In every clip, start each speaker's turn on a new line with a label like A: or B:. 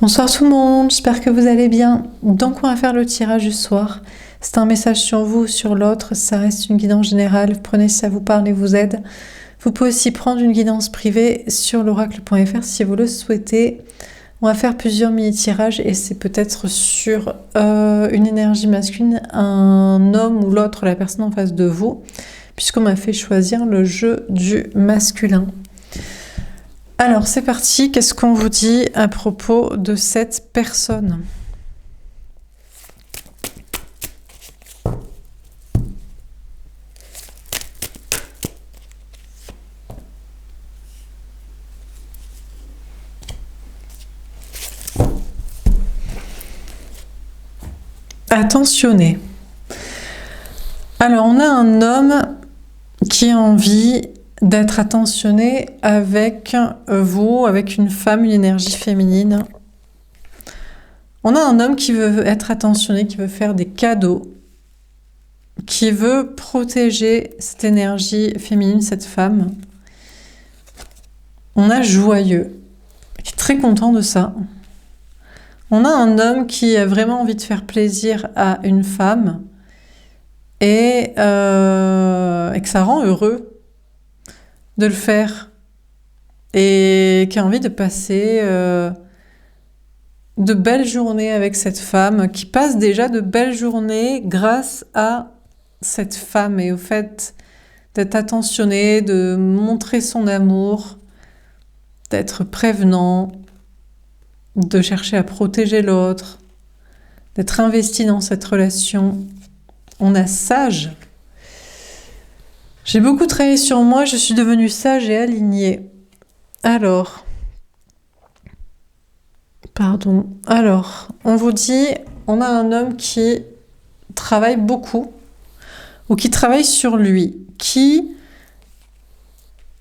A: Bonsoir tout le monde, j'espère que vous allez bien. Donc on va faire le tirage du soir. C'est un message sur vous ou sur l'autre, ça reste une guidance générale. Prenez si ça vous parle et vous aide. Vous pouvez aussi prendre une guidance privée sur l'oracle.fr si vous le souhaitez. On va faire plusieurs mini-tirages et c'est peut-être sur une énergie masculine, un homme ou l'autre, la personne en face de vous, puisqu'on m'a fait choisir le jeu du masculin. Alors c'est parti, qu'est-ce qu'on vous dit à propos de cette personne ? Attentionnez. Alors on a un homme qui a envie d'être attentionné avec vous, avec une femme, une énergie féminine. On a un homme qui veut être attentionné, qui veut faire des cadeaux, qui veut protéger cette énergie féminine, cette femme. On a joyeux, qui est très content de ça. On a un homme qui a vraiment envie de faire plaisir à une femme et que ça rend heureux de le faire et qui a envie de passer de belles journées avec cette femme, qui passe déjà de belles journées grâce à cette femme et au fait d'être attentionné, de montrer son amour, d'être prévenant, de chercher à protéger l'autre, d'être investi dans cette relation. On a sage. J'ai beaucoup travaillé sur moi, je suis devenue sage et alignée. Alors, on vous dit, on a un homme qui travaille beaucoup, ou qui travaille sur lui, qui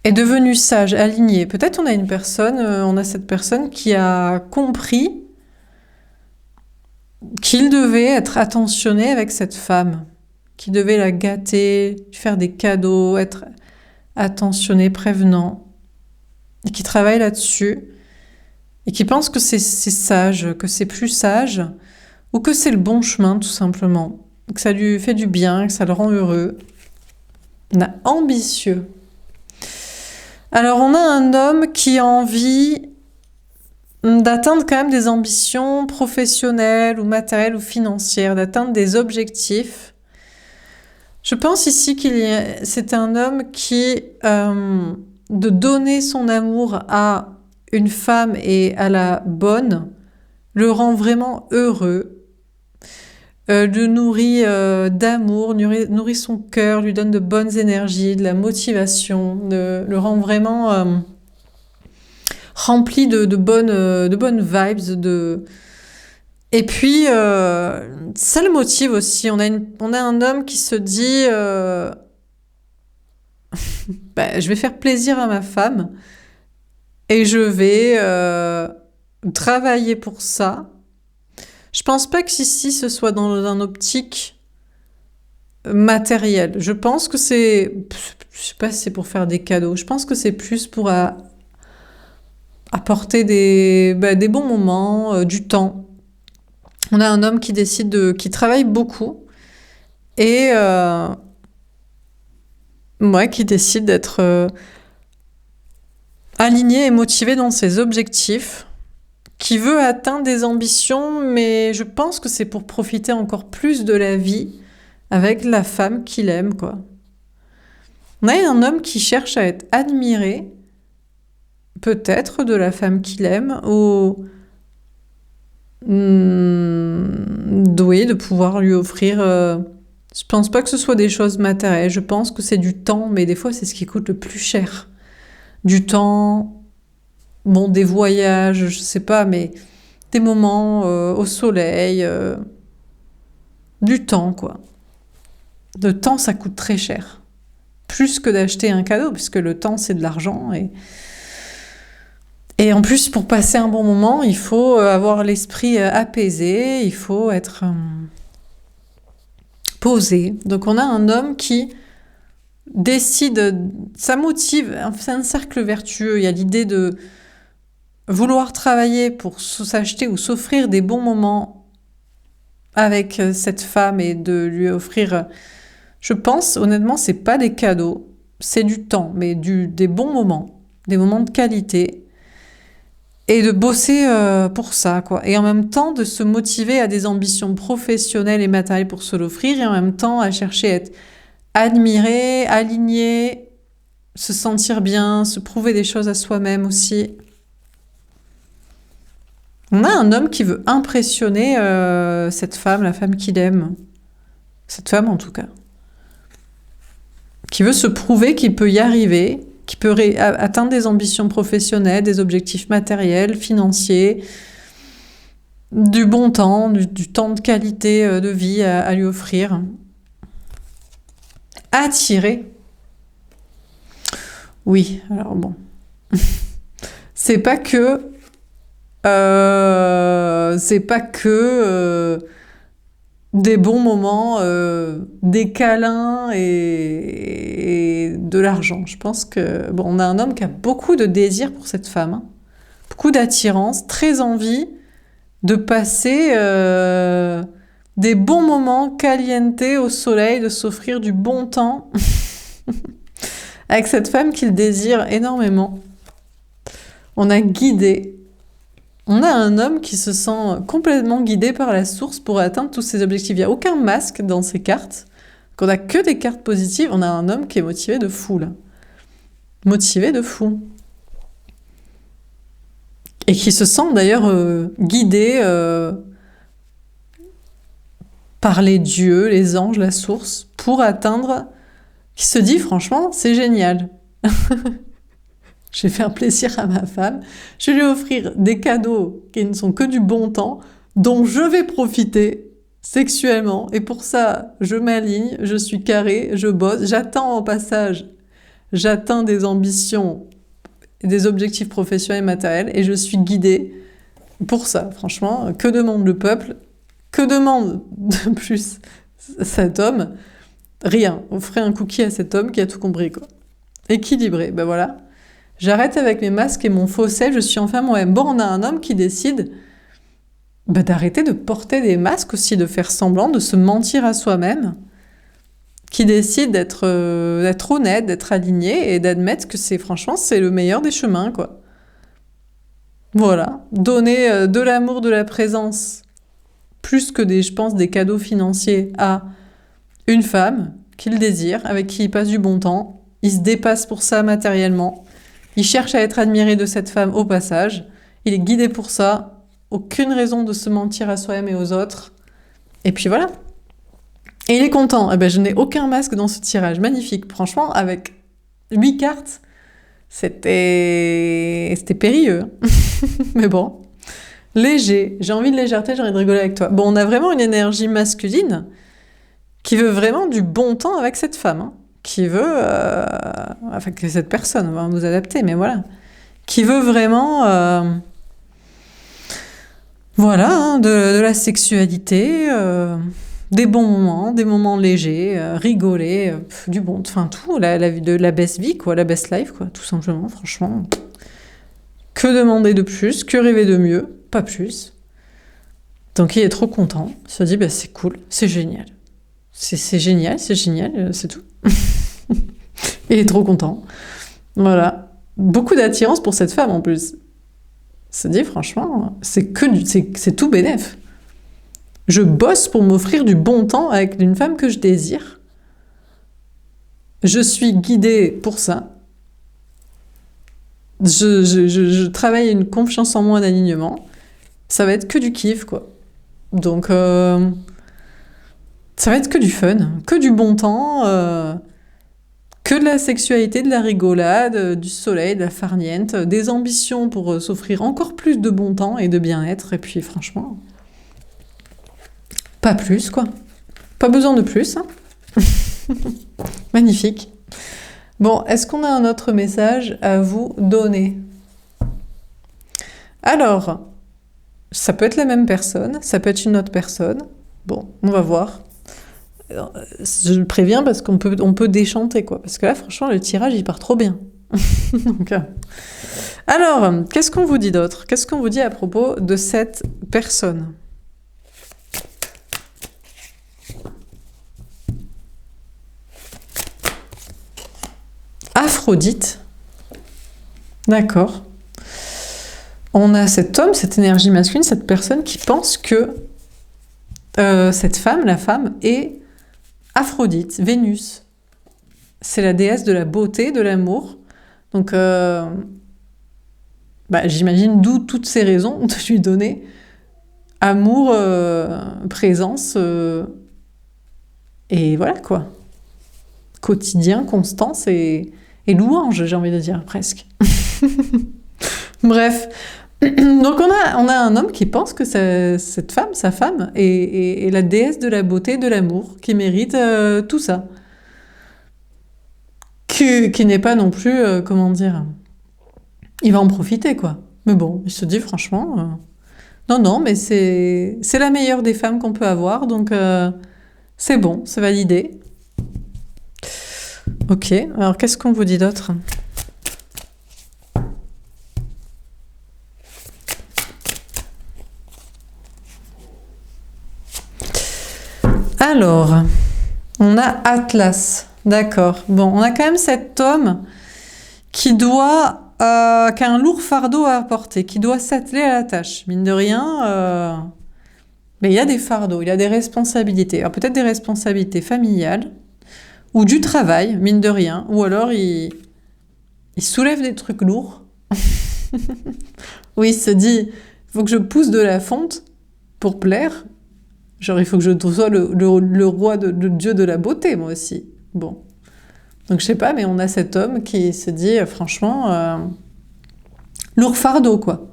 A: est devenu sage, aligné. Peut-être on a cette personne qui a compris qu'il devait être attentionné avec cette femme, qu'il devait la gâter, faire des cadeaux, être attentionné, prévenant, et qui travaille là-dessus, et qui pense que c'est sage, que c'est plus sage, ou que c'est le bon chemin tout simplement, que ça lui fait du bien, que ça le rend heureux. On a ambitieux. Alors on a un homme qui a envie d'atteindre quand même des ambitions professionnelles ou matérielles ou financières, d'atteindre des objectifs. Je pense ici c'est un homme qui, de donner son amour à une femme et à la bonne, le rend vraiment heureux, le nourrit d'amour, nourrit son cœur, lui donne de bonnes énergies, de la motivation, le rend vraiment rempli de bonnes vibes. Et puis, ça le motive aussi. On a un homme qui se dit je vais faire plaisir à ma femme et je vais travailler pour ça. Je pense pas que ici ce soit dans un optique matérielle. Je pense que je sais pas si c'est pour faire des cadeaux. Je pense que c'est plus pour apporter des bons moments, du temps. On a un homme qui travaille beaucoup et qui décide d'être aligné et motivé dans ses objectifs, qui veut atteindre des ambitions, mais je pense que c'est pour profiter encore plus de la vie avec la femme qu'il aime, quoi. On a un homme qui cherche à être admiré, peut-être de la femme qu'il aime, ou doué de pouvoir lui offrir. Je pense pas que ce soit des choses matérielles, je pense que c'est du temps, mais des fois c'est ce qui coûte le plus cher. Du temps, des voyages, je sais pas, mais des moments au soleil, du temps, quoi. Le temps, ça coûte très cher. Plus que d'acheter un cadeau, puisque le temps, c'est de l'argent. Et en plus, pour passer un bon moment, il faut avoir l'esprit apaisé, il faut être posé. Donc on a un homme qui décide, ça motive, c'est un cercle vertueux, il y a l'idée de vouloir travailler pour s'acheter ou s'offrir des bons moments avec cette femme et de lui offrir, je pense honnêtement, c'est pas des cadeaux, c'est du temps, mais des bons moments, des moments de qualité. Et de bosser pour ça, quoi. Et en même temps, de se motiver à des ambitions professionnelles et matérielles pour se l'offrir, et en même temps à chercher à être admiré, aligné, se sentir bien, se prouver des choses à soi-même aussi. On a un homme qui veut impressionner cette femme, la femme qu'il aime. Cette femme, en tout cas. Qui veut se prouver qu'il peut y arriver, qui peut atteindre des ambitions professionnelles, des objectifs matériels, financiers, du bon temps, du temps de qualité de vie à lui offrir. Attirer. Oui, alors bon. C'est pas que des bons moments, des câlins et de l'argent. Je pense que bon, on a un homme qui a beaucoup de désir pour cette femme, hein. Beaucoup d'attirance, très envie de passer des bons moments caliente au soleil, de s'offrir du bon temps avec cette femme qu'il désire énormément. On a un homme qui se sent complètement guidé par la source pour atteindre tous ses objectifs. Il n'y a aucun masque dans ces cartes. Qu'on a que des cartes positives, on a un homme qui est motivé de fou, là. Motivé de fou. Et qui se sent d'ailleurs guidé par les dieux, les anges, la source, pour atteindre... Qui se dit, franchement, c'est génial. Je vais faire plaisir à ma femme, je vais lui offrir des cadeaux qui ne sont que du bon temps, dont je vais profiter sexuellement. Et pour ça, je m'aligne, je suis carré, je bosse, j'attends au passage, j'atteins des ambitions, des objectifs professionnels et matériels, et je suis guidée pour ça. Franchement, que demande le peuple? Que demande de plus cet homme? Rien. Offrez un cookie à cet homme qui a tout compris, quoi. Équilibré, ben voilà. J'arrête avec mes masques et mon faux sel, je suis enfin moi-même. Bon, on a un homme qui décide d'arrêter de porter des masques aussi, de faire semblant, de se mentir à soi-même, qui décide d'être honnête, d'être aligné et d'admettre que franchement, c'est le meilleur des chemins, quoi. Voilà. Donner de l'amour, de la présence, plus que je pense, des cadeaux financiers à une femme qu'il désire, avec qui il passe du bon temps. Il se dépasse pour ça matériellement. Il cherche à être admiré de cette femme au passage. Il est guidé pour ça. Aucune raison de se mentir à soi-même et aux autres. Et puis voilà. Et il est content. Eh ben, je n'ai aucun masque dans ce tirage. Magnifique. Franchement, avec 8 cartes, c'était périlleux. Mais bon. Léger. J'ai envie de légèreté, j'ai envie de rigoler avec toi. Bon, on a vraiment une énergie masculine qui veut vraiment du bon temps avec cette femme, hein. Qui veut... enfin, que cette personne, on va vous adapter, mais voilà. Qui veut vraiment... voilà, hein, de la sexualité, des bons moments, des moments légers, rigoler, du bon... Enfin, tout, la best vie, quoi, la best life, quoi, tout simplement, franchement. Que demander de plus? Que rêver de mieux? Pas plus. Donc, il est trop content. Il se dit, bah, c'est cool, c'est génial. C'est génial, c'est tout. Il est trop content. Voilà. Beaucoup d'attirance pour cette femme en plus. Se dit franchement, c'est tout bénef. Je bosse pour m'offrir du bon temps avec une femme que je désire. Je suis guidée pour ça. Je travaille une confiance en moi, un alignement. Ça va être que du kiff, quoi. Donc... ça va être que du fun, que du bon temps, que de la sexualité, de la rigolade, du soleil, de la farniente, des ambitions pour s'offrir encore plus de bon temps et de bien-être. Et puis franchement, pas plus, quoi. Pas besoin de plus, hein. Magnifique. Bon, est-ce qu'on a un autre message à vous donner? Alors, ça peut être la même personne, ça peut être une autre personne. Bon, on va voir. Je le préviens parce qu'on peut déchanter, quoi. Parce que là, franchement, le tirage, il part trop bien. Donc, alors, qu'est-ce qu'on vous dit d'autre? Qu'est-ce qu'on vous dit à propos de cette personne? Aphrodite. D'accord. On a cet homme, cette énergie masculine, cette personne qui pense que cette femme, la femme, est Aphrodite, Vénus. C'est la déesse de la beauté, de l'amour. Donc, j'imagine d'où toutes ces raisons de lui donner amour, présence, et voilà quoi. Quotidien, constance et louange, j'ai envie de dire, presque. Bref. Donc on a un homme qui pense que cette femme, sa femme, est la déesse de la beauté et de l'amour, qui mérite tout ça. Qui n'est pas non plus, comment dire, il va en profiter, quoi. Mais bon, il se dit franchement, non, mais c'est la meilleure des femmes qu'on peut avoir, donc c'est bon, c'est validé. Ok, alors qu'est-ce qu'on vous dit d'autre? Alors, on a Atlas, d'accord. Bon, on a quand même cet homme qui a un lourd fardeau à porter, qui doit s'atteler à la tâche. Mine de rien, mais il y a des fardeaux, il y a des responsabilités. Alors peut-être des responsabilités familiales, ou du travail, mine de rien, ou alors il soulève des trucs lourds. Oui, il se dit, il faut que je pousse de la fonte pour plaire. Genre, il faut que je sois le roi, le dieu de la beauté, moi aussi. Bon. Donc, je sais pas, mais on a cet homme qui se dit, franchement, lourd fardeau, quoi.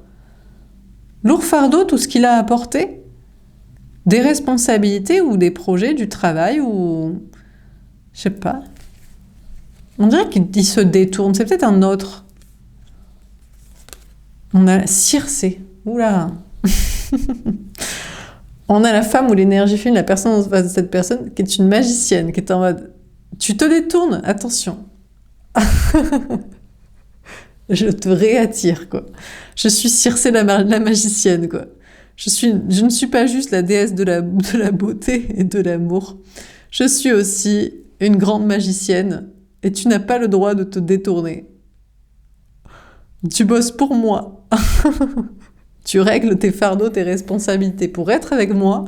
A: Lourd fardeau, tout ce qu'il a apporté, des responsabilités ou des projets, du travail, ou... Je sais pas. On dirait qu'il se détourne. C'est peut-être un autre. On a Circé. Oula. On a la femme ou l'énergie féminine, la personne en face de cette personne, qui est une magicienne, qui est en mode « Tu te détournes, attention. Je te réattire, quoi. Je suis Circé la magicienne, quoi. Je ne suis pas juste la déesse de la beauté et de l'amour. Je suis aussi une grande magicienne et tu n'as pas le droit de te détourner. Tu bosses pour moi. Tu règles tes fardeaux, tes responsabilités pour être avec moi.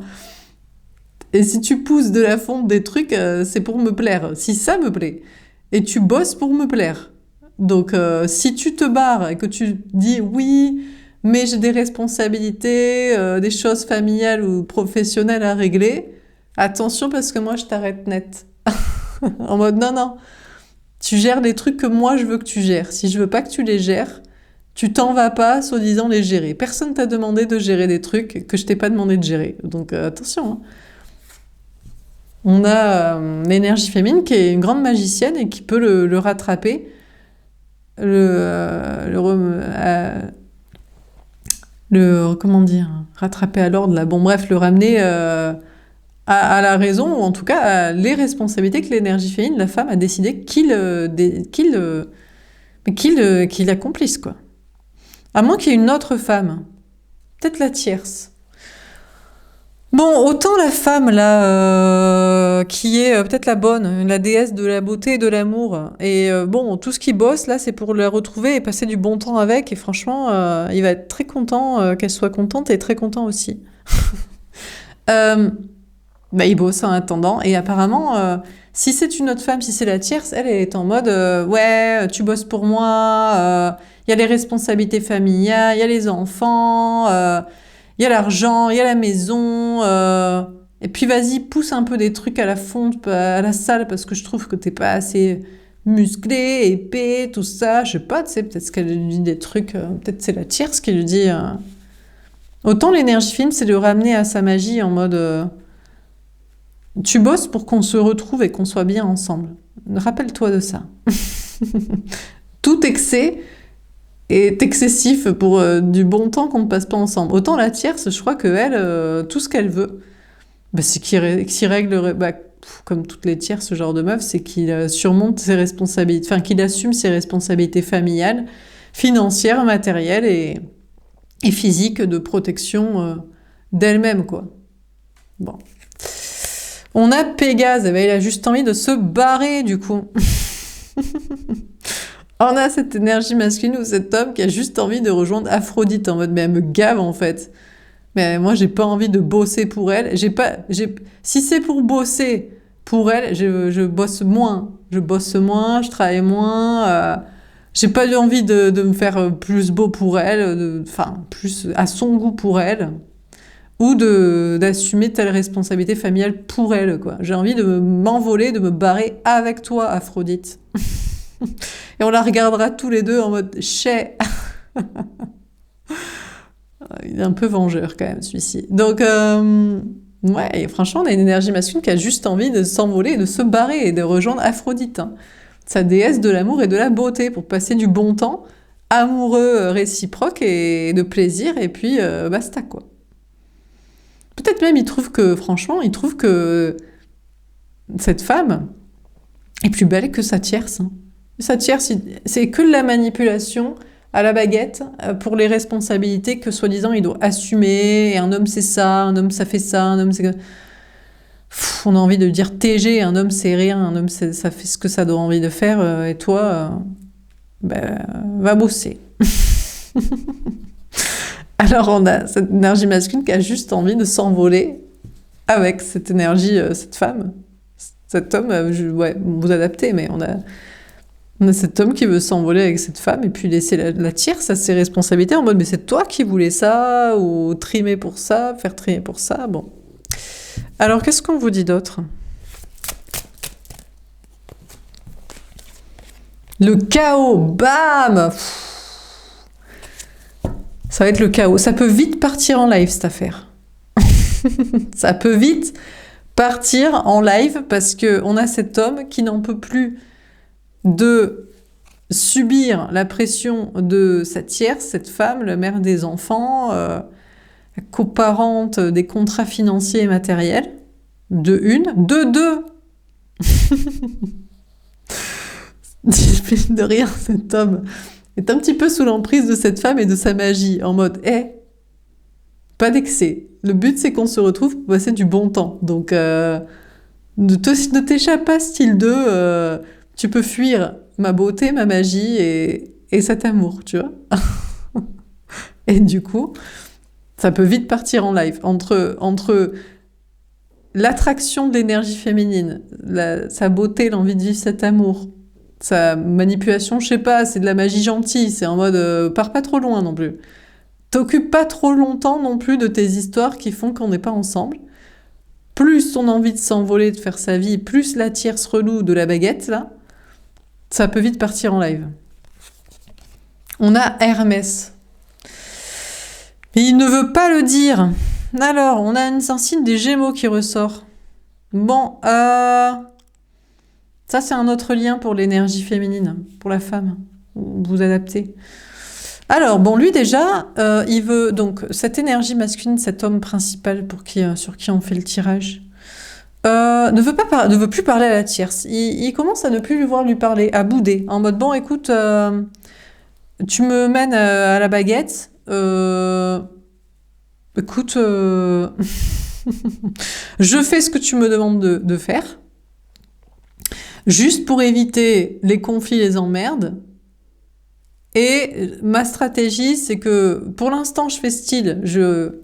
A: Et si tu pousses de la fonte des trucs, c'est pour me plaire. Si ça me plaît. Et tu bosses pour me plaire. Donc, si tu te barres et que tu dis oui, mais j'ai des responsabilités, des choses familiales ou professionnelles à régler, attention parce que moi, je t'arrête net. En mode, non, tu gères les trucs que moi, je veux que tu gères. Si je veux pas que tu les gères, tu t'en vas pas, soi-disant, les gérer. Personne t'a demandé de gérer des trucs que je t'ai pas demandé de gérer. Donc, attention. Hein. On a l'énergie féminine qui est une grande magicienne et qui peut le rattraper, comment dire, rattraper à l'ordre là. Bon, bref, le ramener à la raison, ou en tout cas à les responsabilités que l'énergie féminine, la femme, a décidé qu'il accomplisse, quoi. À moins qu'il y ait une autre femme, peut-être la tierce. Bon, autant la femme, là, qui est peut-être la bonne, la déesse de la beauté et de l'amour, et bon, tout ce qui bosse, là, c'est pour la retrouver et passer du bon temps avec, et franchement, il va être très content qu'elle soit contente, et très content aussi. Il bosse en attendant, et apparemment, si c'est une autre femme, si c'est la tierce, elle est en mode ouais, tu bosses pour moi, il y a les responsabilités familiales, il y a les enfants, il y a l'argent, il y a la maison, et puis vas-y, pousse un peu des trucs à la fonte, à la salle, parce que je trouve que t'es pas assez musclé, épais, tout ça, je sais pas, tu sais, peut-être qu'elle lui dit des trucs, peut-être c'est la tierce qui lui dit... Autant l'énergie fine, c'est de le ramener à sa magie en mode... Tu bosses pour qu'on se retrouve et qu'on soit bien ensemble. Rappelle-toi de ça. Tout excès est excessif pour du bon temps qu'on ne passe pas ensemble. Autant la tierce, je crois qu'elle, tout ce qu'elle veut, c'est qu'il règle... comme toutes les tierces, ce genre de meuf, c'est qu'il surmonte ses responsabilités, enfin qu'il assume ses responsabilités familiales, financières, matérielles et physiques de protection d'elle-même, quoi. Bon. On a Pégase, eh ben, il a juste envie de se barrer, du coup. On a cette énergie masculine ou cet homme qui a juste envie de rejoindre Aphrodite en mode mais elle me gave en fait. Mais moi j'ai pas envie de bosser pour elle. Si c'est pour bosser pour elle, je bosse moins. Je bosse moins, je travaille moins. J'ai pas envie de me faire plus beau pour elle, enfin plus à son goût pour elle, ou d'assumer telle responsabilité familiale pour elle, quoi. J'ai envie de m'envoler, de me barrer avec toi, Aphrodite. Et on la regardera tous les deux en mode chais. Il est un peu vengeur quand même celui-ci. Donc ouais, et franchement on a une énergie masculine qui a juste envie de s'envoler, de se barrer et de rejoindre Aphrodite, hein. Sa déesse de l'amour et de la beauté pour passer du bon temps amoureux réciproque et de plaisir et puis basta quoi. Peut-être même il trouve que cette femme est plus belle que sa tierce, hein. Sa tierce, c'est que de la manipulation à la baguette pour les responsabilités que soi-disant il doit assumer. Et un homme c'est ça, un homme ça fait ça, un homme c'est... on a envie de dire TG, un homme c'est rien, un homme ça fait ce que ça doit envie de faire et toi, va bosser. Alors on a cette énergie masculine qui a juste envie de s'envoler avec cette énergie, cette femme, cet homme, ouais, vous adaptez, mais on a cet homme qui veut s'envoler avec cette femme et puis laisser la tierce à ses responsabilités en mode mais c'est toi qui voulais ça ou trimer pour ça, faire trimer pour ça. Bon. Alors qu'est-ce qu'on vous dit d'autre? Le chaos, bam! Ça va être le chaos. Ça peut vite partir en live cette affaire. Ça peut vite partir en live parce qu'on a cet homme qui n'en peut plus de subir la pression de sa tierce, cette femme, la mère des enfants, la coparente des contrats financiers et matériels, de deux. De rien, cet homme est un petit peu sous l'emprise de cette femme et de sa magie, en mode pas d'excès. Le but, c'est qu'on se retrouve pour passer du bon temps. Donc, ne t'échappe pas, style 2, tu peux fuir ma beauté, ma magie et cet amour, tu vois. Et du coup, ça peut vite partir en live. Entre l'attraction de l'énergie féminine, sa beauté, l'envie de vivre cet amour, sa manipulation, je sais pas, c'est de la magie gentille, c'est en mode pars pas trop loin non plus. T'occupes pas trop longtemps non plus de tes histoires qui font qu'on n'est pas ensemble. Plus on a envie de s'envoler, de faire sa vie, plus la tierce relou de la baguette, là, ça peut vite partir en live. On a Hermès. Mais il ne veut pas le dire. Alors, on a un signe des Gémeaux qui ressort. Bon, ça c'est un autre lien pour l'énergie féminine, pour la femme. Vous adaptez. Alors, bon, lui déjà, il veut donc cette énergie masculine, cet homme principal sur qui on fait le tirage, ne veut plus parler à la tierce. Il commence à ne plus lui parler, à bouder, en mode bon, écoute, tu me mènes à la baguette. Écoute, je fais ce que tu me demandes de faire, juste pour éviter les conflits, les emmerdes. Et ma stratégie, c'est que pour l'instant, je fais style, je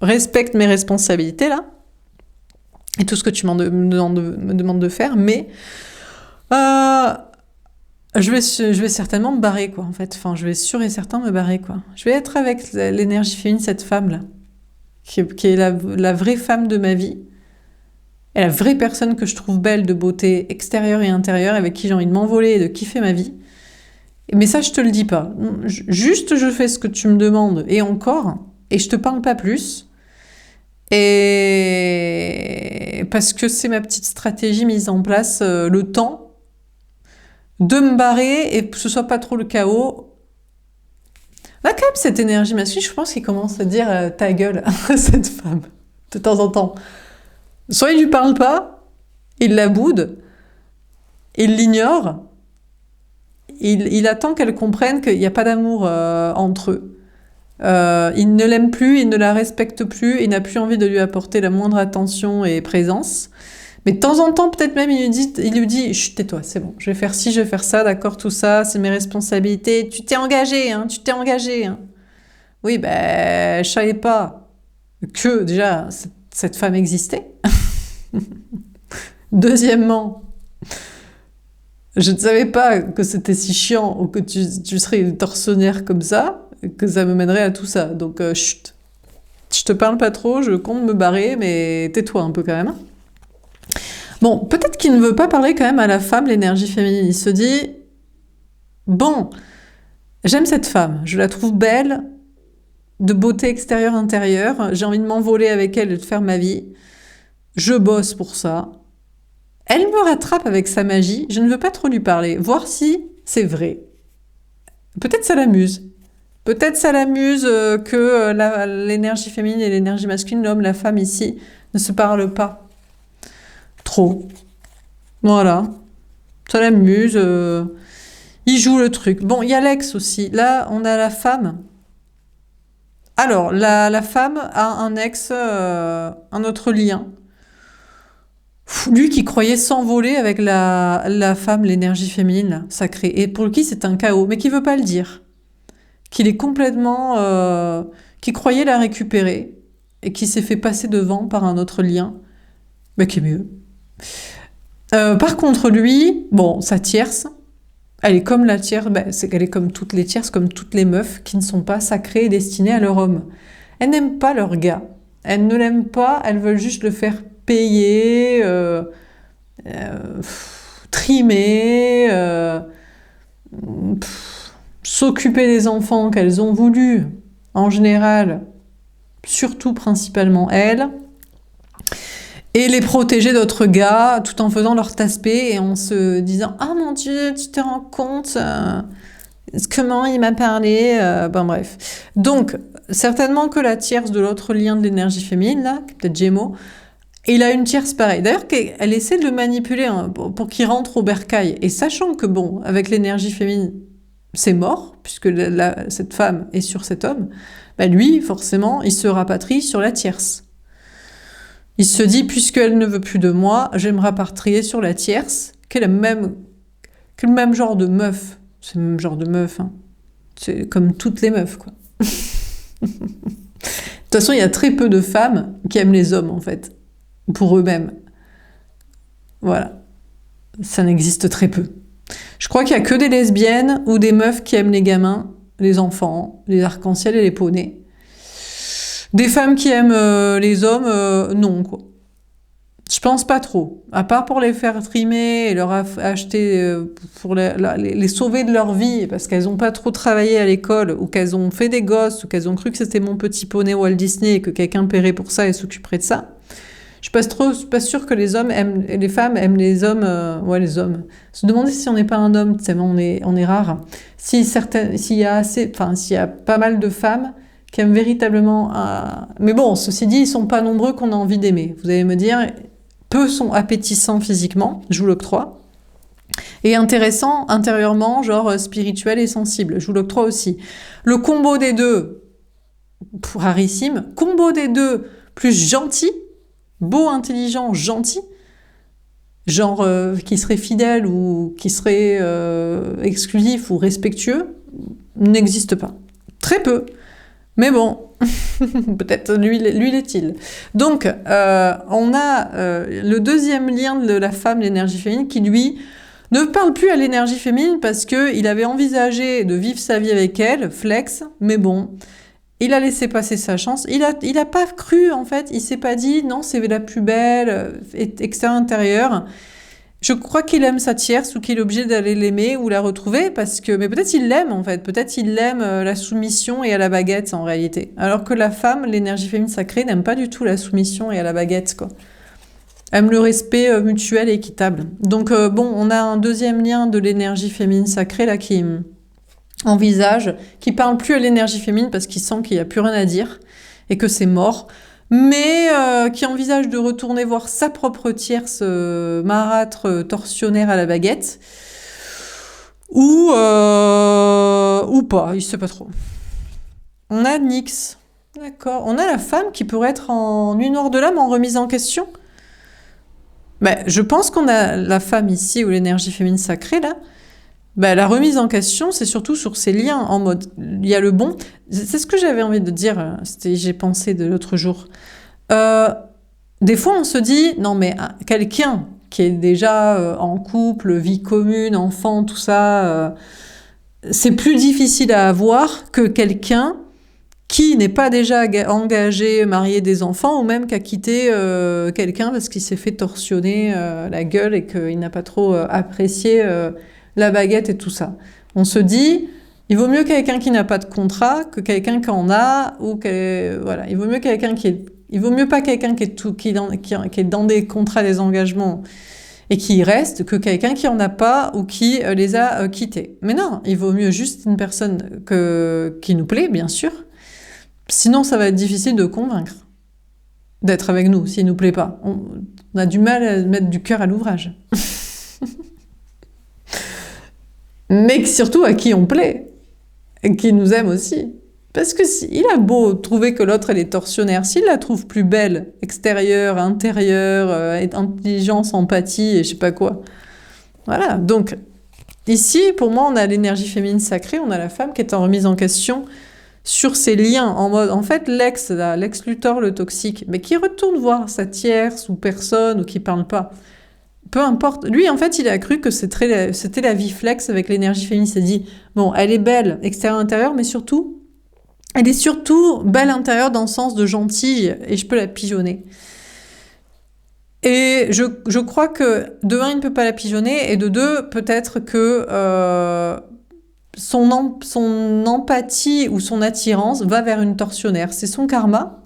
A: respecte mes responsabilités là, et tout ce que tu me demandes de faire, mais je vais certainement me barrer, quoi, en fait. Enfin, je vais sûr et certain me barrer, quoi. Je vais être avec l'énergie féminine, cette femme-là, qui est la vraie femme de ma vie, et la vraie personne que je trouve belle, de beauté extérieure et intérieure, avec qui j'ai envie de m'envoler et de kiffer ma vie. Mais ça, je te le dis pas. Juste, je fais ce que tu me demandes, et encore, et je te parle pas plus. Et parce que c'est ma petite stratégie mise en place, le temps de me barrer et que ce soit pas trop le chaos. Là, quand même, cette énergie masculine, je pense qu'il commence à dire ta gueule à cette femme, de temps en temps. Soit il lui parle pas, Il la boude, il l'ignore, il attend qu'elle comprenne qu'il n'y a pas d'amour entre eux. Il ne l'aime plus, il ne la respecte plus, il n'a plus envie de lui apporter la moindre attention et présence. Mais de temps en temps, peut-être même, il lui dit, chut, tais-toi, c'est bon, je vais faire ci, je vais faire ça, d'accord, tout ça, c'est mes responsabilités. Tu t'es engagé, hein, tu t'es engagé. Hein. Oui, ben, je savais pas que déjà cette femme existait. Deuxièmement, je ne savais pas que c'était si chiant ou que tu serais une tortionnaire comme ça, que ça me mènerait à tout ça. Donc, chut, je te parle pas trop, je compte me barrer, mais tais-toi un peu quand même. Bon, peut-être qu'il ne veut pas parler quand même à la femme, l'énergie féminine. Il se dit, bon, j'aime cette femme, je la trouve belle, de beauté extérieure, intérieure, j'ai envie de m'envoler avec elle et de faire ma vie. Je bosse pour ça. Elle me rattrape avec sa magie, je ne veux pas trop lui parler, voir si c'est vrai. Peut-être ça l'amuse. Peut-être ça l'amuse que l'énergie féminine et l'énergie masculine, l'homme, la femme ici, ne se parlent pas trop. Voilà. Ça l'amuse. Il joue le truc. Bon, il y a l'ex aussi. Là, on a la femme. Alors, la femme a un ex, un autre lien. Lui qui croyait s'envoler avec la femme, l'énergie féminine, là, sacrée. Et pour qui c'est un chaos, mais qui veut pas le dire. Qu'il est complètement... qui croyait la récupérer et qui s'est fait passer devant par un autre lien, mais qui est mieux. Par contre, lui, bon, sa tierce, elle est comme la tierce, c'est qu'elle est comme toutes les tierces, comme toutes les meufs qui ne sont pas sacrées et destinées à leur homme. Elles n'aiment pas leur gars. Elles ne l'aiment pas, elles veulent juste le faire payer, trimer, s'occuper des enfants qu'elles ont voulu, en général, surtout principalement elles, et les protéger d'autres gars tout en faisant leur tasse-paix et en se disant « Ah mon Dieu, tu te rends compte comment il m'a parlé ?» Bon bref. Donc, certainement que la tierce de l'autre lien de l'énergie féminine, là, qui est peut-être Gémeaux, il a une tierce pareille. D'ailleurs, elle essaie de le manipuler hein, pour qu'il rentre au bercail. Et sachant que, bon, avec l'énergie féminine, c'est mort, puisque cette femme est sur cet homme, bah lui, forcément, il se rapatrie sur la tierce. Il se dit, puisqu'elle ne veut plus de moi, je vais me rapatrier sur la tierce, qui est le même genre de meuf. C'est le même genre de meuf, hein. C'est comme toutes les meufs, quoi. De toute façon, il y a très peu de femmes qui aiment les hommes, en fait, pour eux-mêmes. Voilà. Ça n'existe très peu. Je crois qu'il n'y a que des lesbiennes ou des meufs qui aiment les gamins, les enfants, les arcs-en-ciel et les poneys. Des femmes qui aiment les hommes, non, quoi. Je pense pas trop. À part pour les faire trimer et leur acheter, pour les sauver de leur vie, parce qu'elles ont pas trop travaillé à l'école, ou qu'elles ont fait des gosses, ou qu'elles ont cru que c'était mon petit poney Walt Disney et que quelqu'un paierait pour ça et s'occuperait de ça. Je suis pas sûre que les femmes aiment les hommes, les hommes. Se demander si on n'est pas un homme, on est rare. S'il y a pas mal de femmes qui aiment véritablement, mais bon, ceci dit, ils sont pas nombreux qu'on a envie d'aimer. Vous allez me dire, peu sont appétissants physiquement, je vous l'octroie, et intéressants intérieurement, genre spirituel et sensible, je vous l'octroie aussi. Le combo des deux, rarissime. Combo des deux, plus gentil, beau, intelligent, gentil, genre qui serait fidèle ou qui serait exclusif ou respectueux, n'existe pas. Très peu. Mais bon, peut-être lui l'est-il. Donc, on a le deuxième lien de la femme, l'énergie féminine, qui lui ne parle plus à l'énergie féminine parce qu'il avait envisagé de vivre sa vie avec elle, flex, mais bon, il a laissé passer sa chance. Il a pas cru, en fait, il s'est pas dit, non, c'est la plus belle, extérieur-intérieur. Je crois qu'il aime sa tierce ou qu'il est obligé d'aller l'aimer ou la retrouver mais peut-être il l'aime en fait, peut-être il aime la soumission et à la baguette en réalité. Alors que la femme, l'énergie féminine sacrée, n'aime pas du tout la soumission et à la baguette quoi. Aime le respect mutuel et équitable. Donc on a un deuxième lien de l'énergie féminine sacrée là qui envisage, qui parle plus à l'énergie féminine parce qu'il sent qu'il n'y a plus rien à dire et que c'est mort. mais qui envisage de retourner voir sa propre tierce marâtre tortionnaire à la baguette, ou pas, il sait pas trop. On a Nyx, d'accord. On a la femme qui pourrait être en nuit noire de l'âme, en remise en question. Je pense qu'on a la femme ici, ou l'énergie féminine sacrée, là. La remise en question, c'est surtout sur ses liens, en mode, il y a le bon. C'est ce que j'avais envie de dire, j'ai pensé de l'autre jour. Des fois, on se dit, non mais quelqu'un qui est déjà en couple, vie commune, enfant, tout ça, c'est plus difficile à avoir que quelqu'un qui n'est pas déjà engagé, marié, des enfants, ou même qui a quitté quelqu'un parce qu'il s'est fait torsionner la gueule et qu'il n'a pas trop apprécié la baguette et tout ça. On se dit, il vaut mieux quelqu'un qui n'a pas de contrat que quelqu'un qui en a, ou voilà, il vaut mieux il vaut mieux pas quelqu'un qui est dans des contrats, des engagements et qui y reste, que quelqu'un qui en a pas ou qui les a quittés. Mais non, il vaut mieux juste une personne qui nous plaît, bien sûr. Sinon, ça va être difficile de convaincre d'être avec nous s'il nous plaît pas. On a du mal à mettre du cœur à l'ouvrage. Mais surtout à qui on plaît, et qui nous aime aussi. Parce que il a beau trouver que l'autre elle est tortionnaire, s'il la trouve plus belle, extérieure, intérieure, intelligence, empathie et je sais pas quoi. Voilà, donc ici, pour moi, on a l'énergie féminine sacrée, on a la femme qui est en remise en question sur ses liens, en mode, en fait, l'ex Luthor, le toxique, mais qui retourne voir sa tierce ou personne, ou qui parle pas. Peu importe. Lui, en fait, il a cru que c'était la vie flex avec l'énergie féminine. Il s'est dit, bon, elle est belle, extérieure, intérieure, mais surtout, elle est surtout belle intérieure dans le sens de gentille, et je peux la pigeonner. Et je crois que, de un, il ne peut pas la pigeonner, et de deux, peut-être que son empathie ou son attirance va vers une tortionnaire. C'est son karma,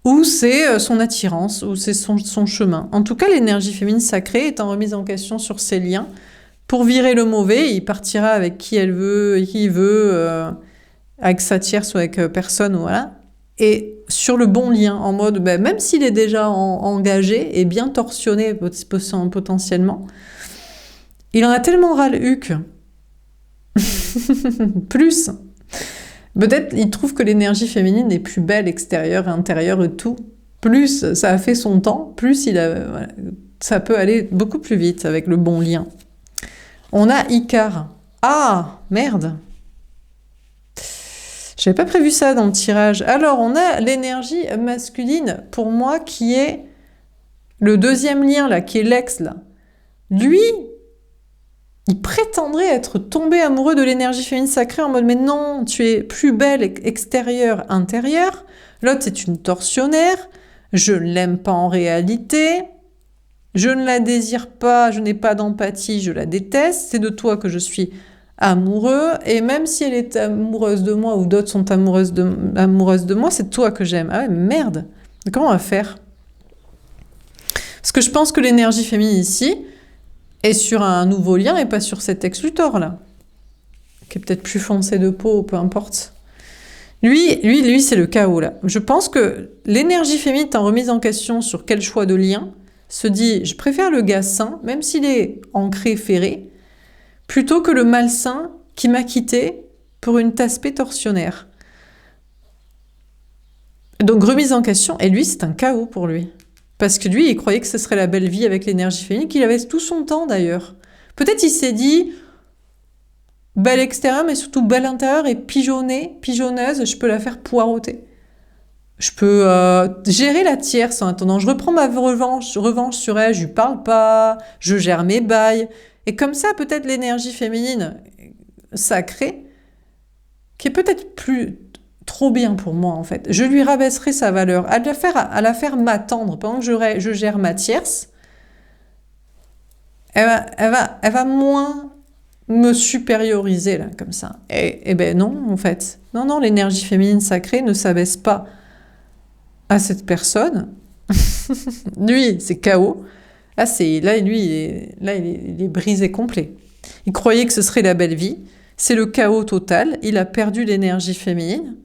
A: ou c'est son attirance, ou c'est son chemin. En tout cas, l'énergie féminine sacrée est en remise en question sur ses liens. Pour virer le mauvais, il partira avec qui elle veut, et qui il veut, avec sa tierce ou avec personne, voilà. Et sur le bon lien, en mode, même s'il est déjà engagé et bien torsionné potentiellement, il en a tellement ras le huc. Plus. Peut-être il trouve que l'énergie féminine est plus belle, extérieure, intérieure et tout. Plus ça a fait son temps, plus voilà, ça peut aller beaucoup plus vite avec le bon lien. On a Icare. Ah, merde. J'avais pas prévu ça dans le tirage. Alors, on a l'énergie masculine, pour moi, qui est le deuxième lien, là, qui est l'ex, là. Lui, il prétendrait être tombé amoureux de l'énergie féminine sacrée en mode « Mais non, tu es plus belle extérieure, intérieure. L'autre, c'est une tortionnaire. Je ne l'aime pas en réalité. Je ne la désire pas. Je n'ai pas d'empathie. Je la déteste. C'est de toi que je suis amoureux. Et même si elle est amoureuse de moi ou d'autres sont amoureuses de moi, c'est toi que j'aime. » Ah ouais, merde. Comment on va faire? Parce que je pense que l'énergie féminine ici est sur un nouveau lien et pas sur cet ex-Luthor là, qui est peut-être plus foncé de peau, peu importe. Lui, c'est le chaos là. Je pense que l'énergie féminine est en remise en question sur quel choix de lien, se dit je préfère le gars sain, même s'il est ancré, ferré, plutôt que le malsain qui m'a quitté pour une taspée tortionnaire. Donc remise en question, et lui c'est un chaos pour lui. Parce que lui, il croyait que ce serait la belle vie avec l'énergie féminine, qu'il avait tout son temps d'ailleurs. Peut-être il s'est dit, belle extérieure, mais surtout belle intérieure et pigeonneuse, je peux la faire poireauter. Je peux gérer la tierce en attendant. Je reprends ma revanche sur elle, je lui parle pas, je gère mes bails. Et comme ça, peut-être l'énergie féminine sacrée, qui est peut-être plus trop bien pour moi en fait. Je lui rabaisserai sa valeur, à la faire m'attendre pendant que je gère ma tierce. Elle va moins me supérioriser là comme ça. Et ben non en fait. Non, l'énergie féminine sacrée ne s'abaisse pas à cette personne. Lui, c'est chaos. Là, lui, il est brisé complet. Il croyait que ce serait la belle vie. C'est le chaos total. Il a perdu l'énergie féminine.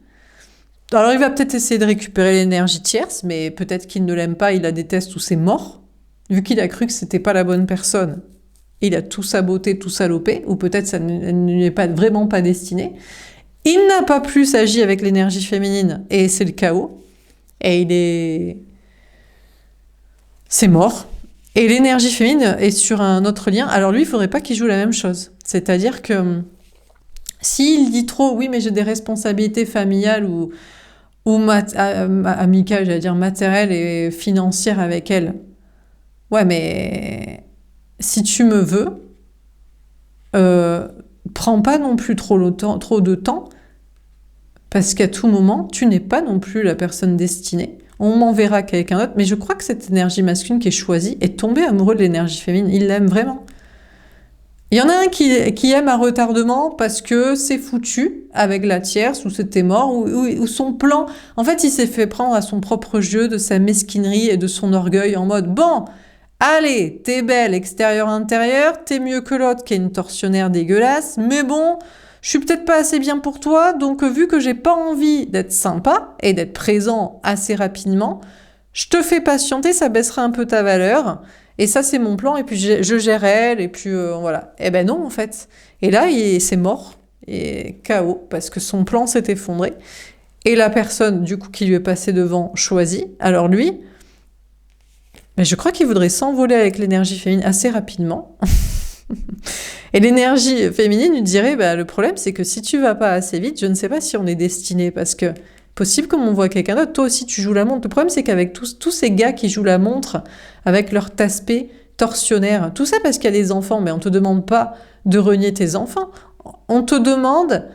A: Alors, il va peut-être essayer de récupérer l'énergie tierce, mais peut-être qu'il ne l'aime pas, il la déteste ou c'est mort, vu qu'il a cru que c'était pas la bonne personne. Il a tout saboté, tout salopé, ou peut-être ça ne lui est pas, vraiment pas destiné. Il n'a pas plus agi avec l'énergie féminine, et c'est le chaos. Et c'est mort. Et l'énergie féminine est sur un autre lien. Alors lui, il faudrait pas qu'il joue la même chose. C'est-à-dire que s'il dit trop, oui, mais j'ai des responsabilités familiales ou amicales, j'allais dire matérielles et financières avec elle. Ouais, mais si tu me veux, prends pas non plus trop de temps, parce qu'à tout moment, tu n'es pas non plus la personne destinée. On m'enverra quelqu'un d'autre, mais je crois que cette énergie masculine qui est choisie est tombée amoureux de l'énergie féminine. Il l'aime vraiment. Il y en a un qui aime un retardement parce que c'est foutu avec la tierce, ou c'était mort, ou son plan. En fait, il s'est fait prendre à son propre jeu, de sa mesquinerie et de son orgueil en mode « Bon, allez, t'es belle, extérieur-intérieur, t'es mieux que l'autre qui est une tortionnaire dégueulasse, mais bon, je suis peut-être pas assez bien pour toi, donc vu que j'ai pas envie d'être sympa et d'être présent assez rapidement, je te fais patienter, ça baissera un peu ta valeur. Et ça, c'est mon plan, et puis je gère elle, et puis voilà. Eh ben non, en fait. Et là, c'est mort, et chaos, parce que son plan s'est effondré. Et la personne, du coup, qui lui est passée devant, choisit. Alors lui, mais je crois qu'il voudrait s'envoler avec l'énergie féminine assez rapidement. Et l'énergie féminine lui dirait, bah, le problème, c'est que si tu vas pas assez vite, je ne sais pas si on est destiné, parce que possible qu'on m'envoie quelqu'un d'autre, toi aussi tu joues la montre. Le problème, c'est qu'avec tous ces gars qui jouent la montre, avec leur aspect tortionnaire, tout ça parce qu'il y a des enfants, mais on te demande pas de renier tes enfants. On te demande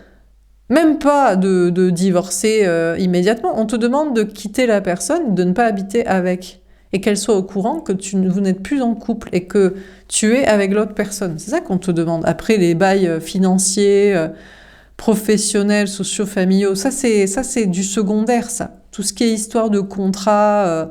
A: même pas de divorcer immédiatement, on te demande de quitter la personne, de ne pas habiter avec. Et qu'elle soit au courant que vous n'êtes plus en couple et que tu es avec l'autre personne. C'est ça qu'on te demande. Après, les bails financiers, professionnels, sociaux, familiaux, ça c'est du secondaire, ça. Tout ce qui est histoire de contrat,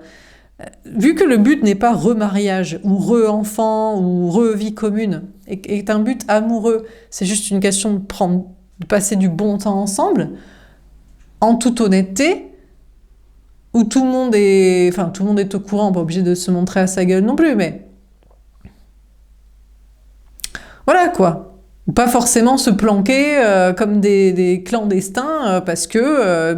A: vu que le but n'est pas remariage ou re-enfant ou re-vie commune, et est un but amoureux, c'est juste une question de passer du bon temps ensemble, en toute honnêteté, où tout le monde est au courant, pas obligé de se montrer à sa gueule non plus, mais voilà quoi. Pas forcément se planquer comme des clandestins parce que,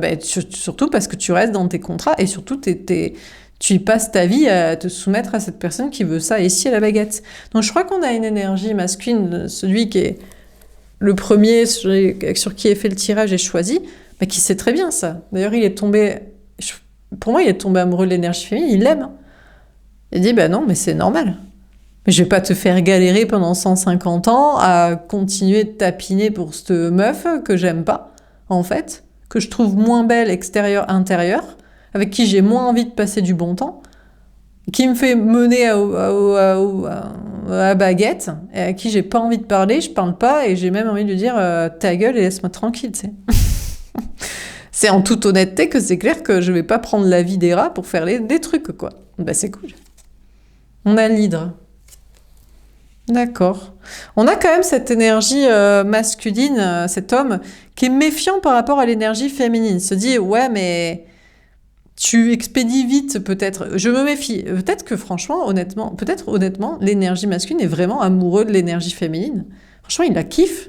A: surtout parce que tu restes dans tes contrats et surtout tu y passes ta vie à te soumettre à cette personne qui veut ça ici à la baguette. Donc je crois qu'on a une énergie masculine, celui qui est le premier sur qui est fait le tirage et choisi, qui sait très bien ça. D'ailleurs, pour moi, il est tombé amoureux de l'énergie féminine, il l'aime. Il dit, non, mais c'est normal. Mais je vais pas te faire galérer pendant 150 ans à continuer de tapiner pour cette meuf que j'aime pas, en fait, que je trouve moins belle extérieur-intérieur, avec qui j'ai moins envie de passer du bon temps, qui me fait mener à baguette, et à qui j'ai pas envie de parler, je parle pas, et j'ai même envie de lui dire ta gueule et laisse-moi tranquille, tu sais. C'est en toute honnêteté que c'est clair que je vais pas prendre la vie des rats pour faire des trucs, quoi. C'est cool. On a l'hydre. D'accord. On a quand même cette énergie masculine, cet homme, qui est méfiant par rapport à l'énergie féminine. Il se dit, ouais, mais tu expédies vite, peut-être. Je me méfie. Peut-être que, franchement, honnêtement, l'énergie masculine est vraiment amoureux de l'énergie féminine. Franchement, il la kiffe.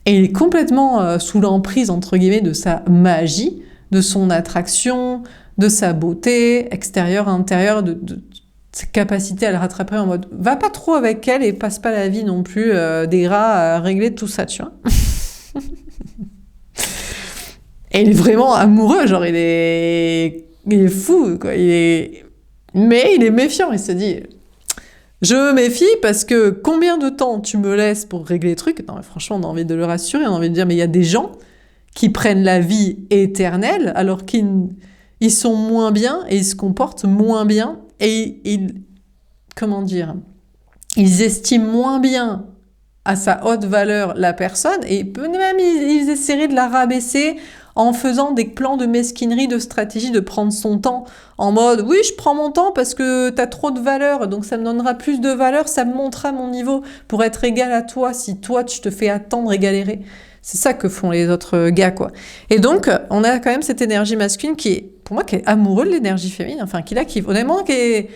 A: Et il est complètement sous l'emprise, entre guillemets, de sa magie, de son attraction, de sa beauté, extérieure, intérieure, de sa capacité à le rattraper en mode va pas trop avec elle et passe pas la vie non plus des rats à régler tout ça, tu vois. Et il est vraiment amoureux, genre il est fou, quoi. Mais il est méfiant, il se dit je me méfie parce que combien de temps tu me laisses pour régler les trucs? Non, mais franchement, on a envie de le rassurer, on a envie de dire, mais il y a des gens qui prennent la vie éternelle alors qu'ils sont moins bien et ils se comportent moins bien et comment dire, ils estiment moins bien à sa haute valeur la personne et même ils essaieraient de la rabaisser en faisant des plans de mesquinerie, de stratégie, de prendre son temps, en mode oui, je prends mon temps parce que t'as trop de valeur, donc ça me donnera plus de valeur, ça me montrera mon niveau pour être égal à toi si toi tu te fais attendre et galérer. C'est ça que font les autres gars, quoi. Et donc, on a quand même cette énergie masculine qui est, pour moi, qui est amoureux de l'énergie féminine, enfin, honnêtement, qui est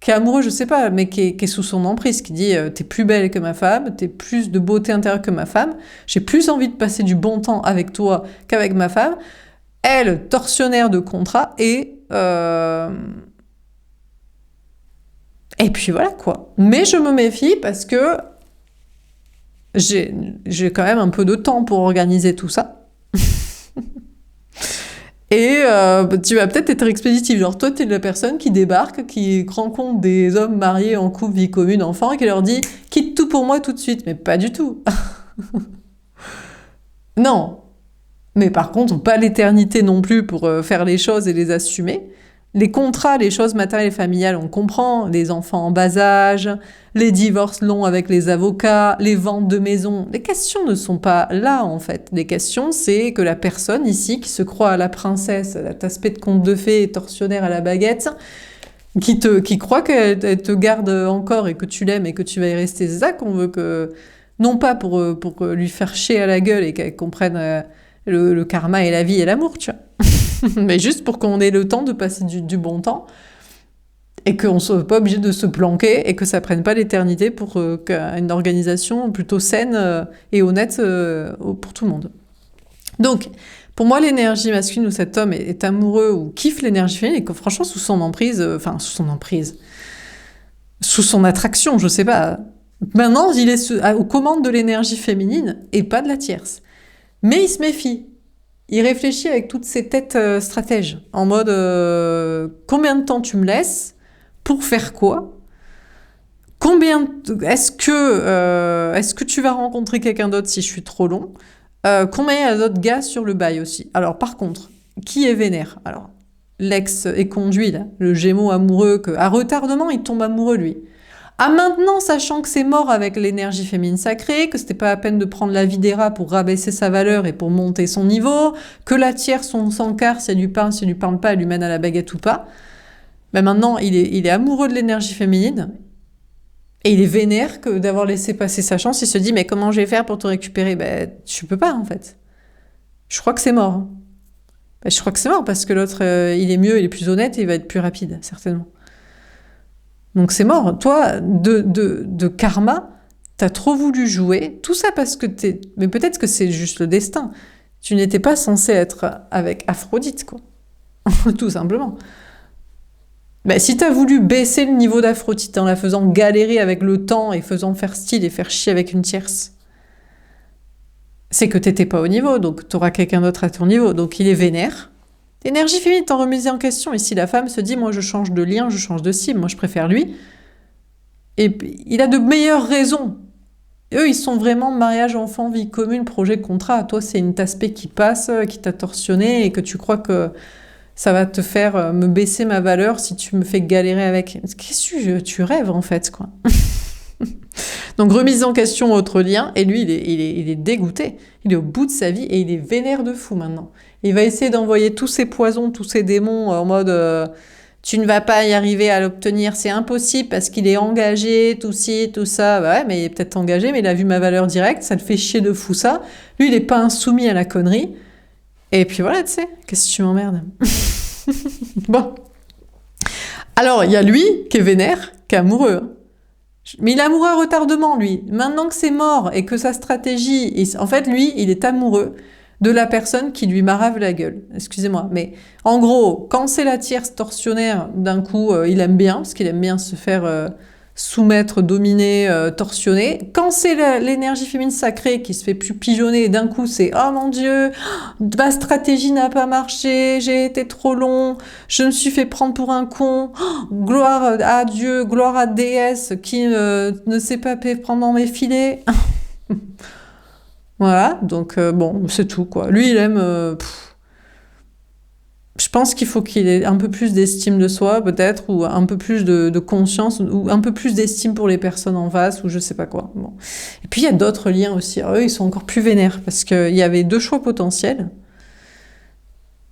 A: amoureux, je sais pas, mais qui est sous son emprise, qui dit t'es plus belle que ma femme, t'es plus de beauté intérieure que ma femme, j'ai plus envie de passer du bon temps avec toi qu'avec ma femme. Elle, tortionnaire de contrat, et puis voilà, quoi. Mais je me méfie parce que j'ai quand même un peu de temps pour organiser tout ça. Et tu vas peut-être être expéditif. Genre, toi, t'es la personne qui débarque, qui rencontre des hommes mariés en couple, vie commune, enfants, et qui leur dit « quitte tout pour moi tout de suite ». Mais pas du tout. Non. Mais par contre, pas l'éternité non plus pour faire les choses et les assumer. Les contrats, les choses matérielles et familiales, on comprend. Les enfants en bas âge, les divorces longs avec les avocats, les ventes de maisons. Les questions ne sont pas là, en fait. Les questions, c'est que la personne ici, qui se croit à la princesse, cet aspect de conte de fées et tortionnaire à la baguette, qui croit qu'elle te garde encore et que tu l'aimes et que tu vas y rester, c'est ça qu'on veut que... Non pas pour lui faire chier à la gueule et qu'elle comprenne le karma et la vie et l'amour, tu vois. Mais juste pour qu'on ait le temps de passer du bon temps et qu'on ne soit pas obligé de se planquer et que ça prenne pas l'éternité pour qu'une organisation plutôt saine et honnête pour tout le monde. Donc, pour moi, l'énergie masculine où cet homme est amoureux ou kiffe l'énergie féminine et que franchement, sous son attraction, je sais pas. Maintenant, il est aux commandes de l'énergie féminine et pas de la tierce. Mais il se méfie. Il réfléchit avec toutes ses têtes stratèges, en mode combien de temps tu me laisses, pour faire quoi, est-ce que tu vas rencontrer quelqu'un d'autre si je suis trop long, combien il y a d'autres gars sur le bail aussi. Alors par contre, qui est vénère? Alors l'ex est conduit là, le Gémeaux amoureux à retardement il tombe amoureux lui. Ah maintenant, sachant que c'est mort avec l'énergie féminine sacrée, que c'était pas la peine de prendre la vie des rats pour rabaisser sa valeur et pour monter son niveau, que la tierce, on s'encarre si elle lui parle, si elle lui parle pas, elle lui mène à la baguette ou pas. Ben maintenant, il est amoureux de l'énergie féminine et il est vénère que d'avoir laissé passer sa chance. Il se dit, mais comment je vais faire pour te récupérer? Ben, tu peux pas en fait. Je crois que c'est mort. Ben, je crois que c'est mort parce que l'autre, il est mieux, il est plus honnête et il va être plus rapide, certainement. Donc c'est mort. Toi, de karma, t'as trop voulu jouer. Tout ça parce que Mais peut-être que c'est juste le destin. Tu n'étais pas censé être avec Aphrodite, quoi. Tout simplement. Ben, si t'as voulu baisser le niveau d'Aphrodite en la faisant galérer avec le temps et faisant faire style et faire chier avec une tierce, c'est que t'étais pas au niveau, donc t'auras quelqu'un d'autre à ton niveau. Donc il est vénère. L'énergie féminine est en remise en question. Et si la femme se dit, moi je change de lien, je change de cible, moi je préfère lui, et il a de meilleures raisons. Eux, ils sont vraiment mariage, enfant, vie commune, projet, contrat. Toi, c'est une aspect qui passe, qui t'a torsionné et que tu crois que ça va te faire me baisser ma valeur si tu me fais galérer avec. Qu'est-ce que tu rêves en fait, quoi. Donc remise en question autre lien, et lui il est dégoûté, il est au bout de sa vie et il est vénère de fou maintenant. Il va essayer d'envoyer tous ses poisons, tous ses démons en mode tu ne vas pas y arriver à l'obtenir, c'est impossible parce qu'il est engagé, tout ci, tout ça. Bah ouais, mais il est peut-être engagé, mais il a vu ma valeur directe, ça le fait chier de fou ça. Lui il est pas insoumis à la connerie. Et puis voilà, tu sais, qu'est-ce que tu m'emmerdes? Bon. Alors il y a lui qui est vénère, qui est amoureux. Mais il est amoureux à retardement, lui. Maintenant que c'est mort et que sa stratégie... En fait, lui, il est amoureux de la personne qui lui marave la gueule. Excusez-moi. Mais en gros, quand c'est la tierce tortionnaire, d'un coup, il aime bien, parce qu'il aime bien se faire soumettre, dominer, torsionner. Quand c'est l'énergie féminine sacrée qui se fait plus pigeonner, et d'un coup, c'est « Oh mon Dieu, ma stratégie n'a pas marché, j'ai été trop long, je me suis fait prendre pour un con, gloire à Dieu, gloire à déesse qui ne s'est pas fait prendre dans mes filets. » Voilà, donc bon, c'est tout, quoi. Lui, il aime... Je pense qu'il faut qu'il ait un peu plus d'estime de soi, peut-être, ou un peu plus de conscience, ou un peu plus d'estime pour les personnes en face, ou je sais pas quoi. Bon. Et puis il y a d'autres liens aussi. Alors, eux, ils sont encore plus vénères, parce qu'il y avait 2 choix potentiels,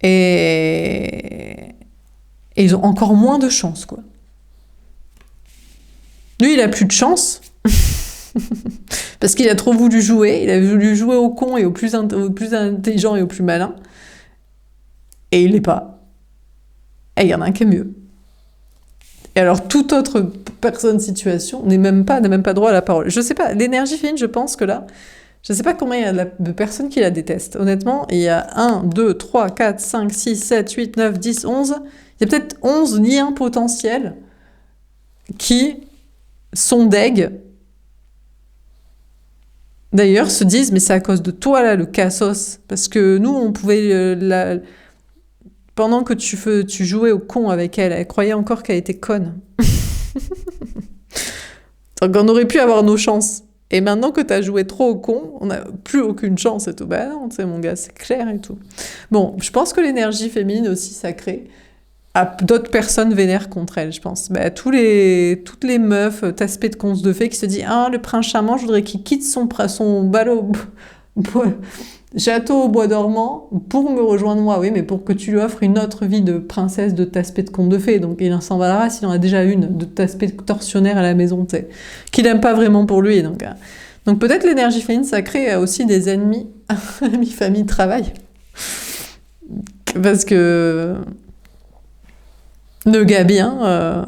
A: et... et ils ont encore moins de chance, quoi. Lui, il a plus de chance, parce qu'il a trop voulu jouer, il a voulu jouer au con et au plus intelligent et au plus malin, et il l'est pas. Et il y en a un qui est mieux. Et alors, toute autre personne, situation, n'a même pas droit à la parole. Je sais pas, l'énergie féminine, je pense que là, je sais pas combien il y a de personnes qui la détestent. Honnêtement, il y a 1, 2, 3, 4, 5, 6, 7, 8, 9, 10, 11. Il y a peut-être 11 liens potentiels qui sont deg. D'ailleurs, se disent, mais c'est à cause de toi, là, le cassos. Parce que nous, on pouvait... pendant que tu jouais au con avec elle, elle croyait encore qu'elle était conne. Donc on aurait pu avoir nos chances. Et maintenant que t'as joué trop au con, on n'a plus aucune chance et tout. Bah non, tu sais, mon gars, c'est clair et tout. Bon, je pense que l'énergie féminine aussi sacrée a d'autres personnes vénères contre elle, je pense. Bah, toutes les meufs, taspées de contes de fées qui se disent « Ah, le prince charmant, je voudrais qu'il quitte son ballot... château au bois dormant pour me rejoindre moi, oui, mais pour que tu lui offres une autre vie de princesse de taspé de conte de fées. Donc il s'en va la race, il en a déjà une de taspé de tortionnaire à la maison, tu sais, qu'il aime pas vraiment pour lui. Donc peut-être l'énergie féminine sacrée a aussi des ennemis, amis, famille, travail. Parce que le gars bien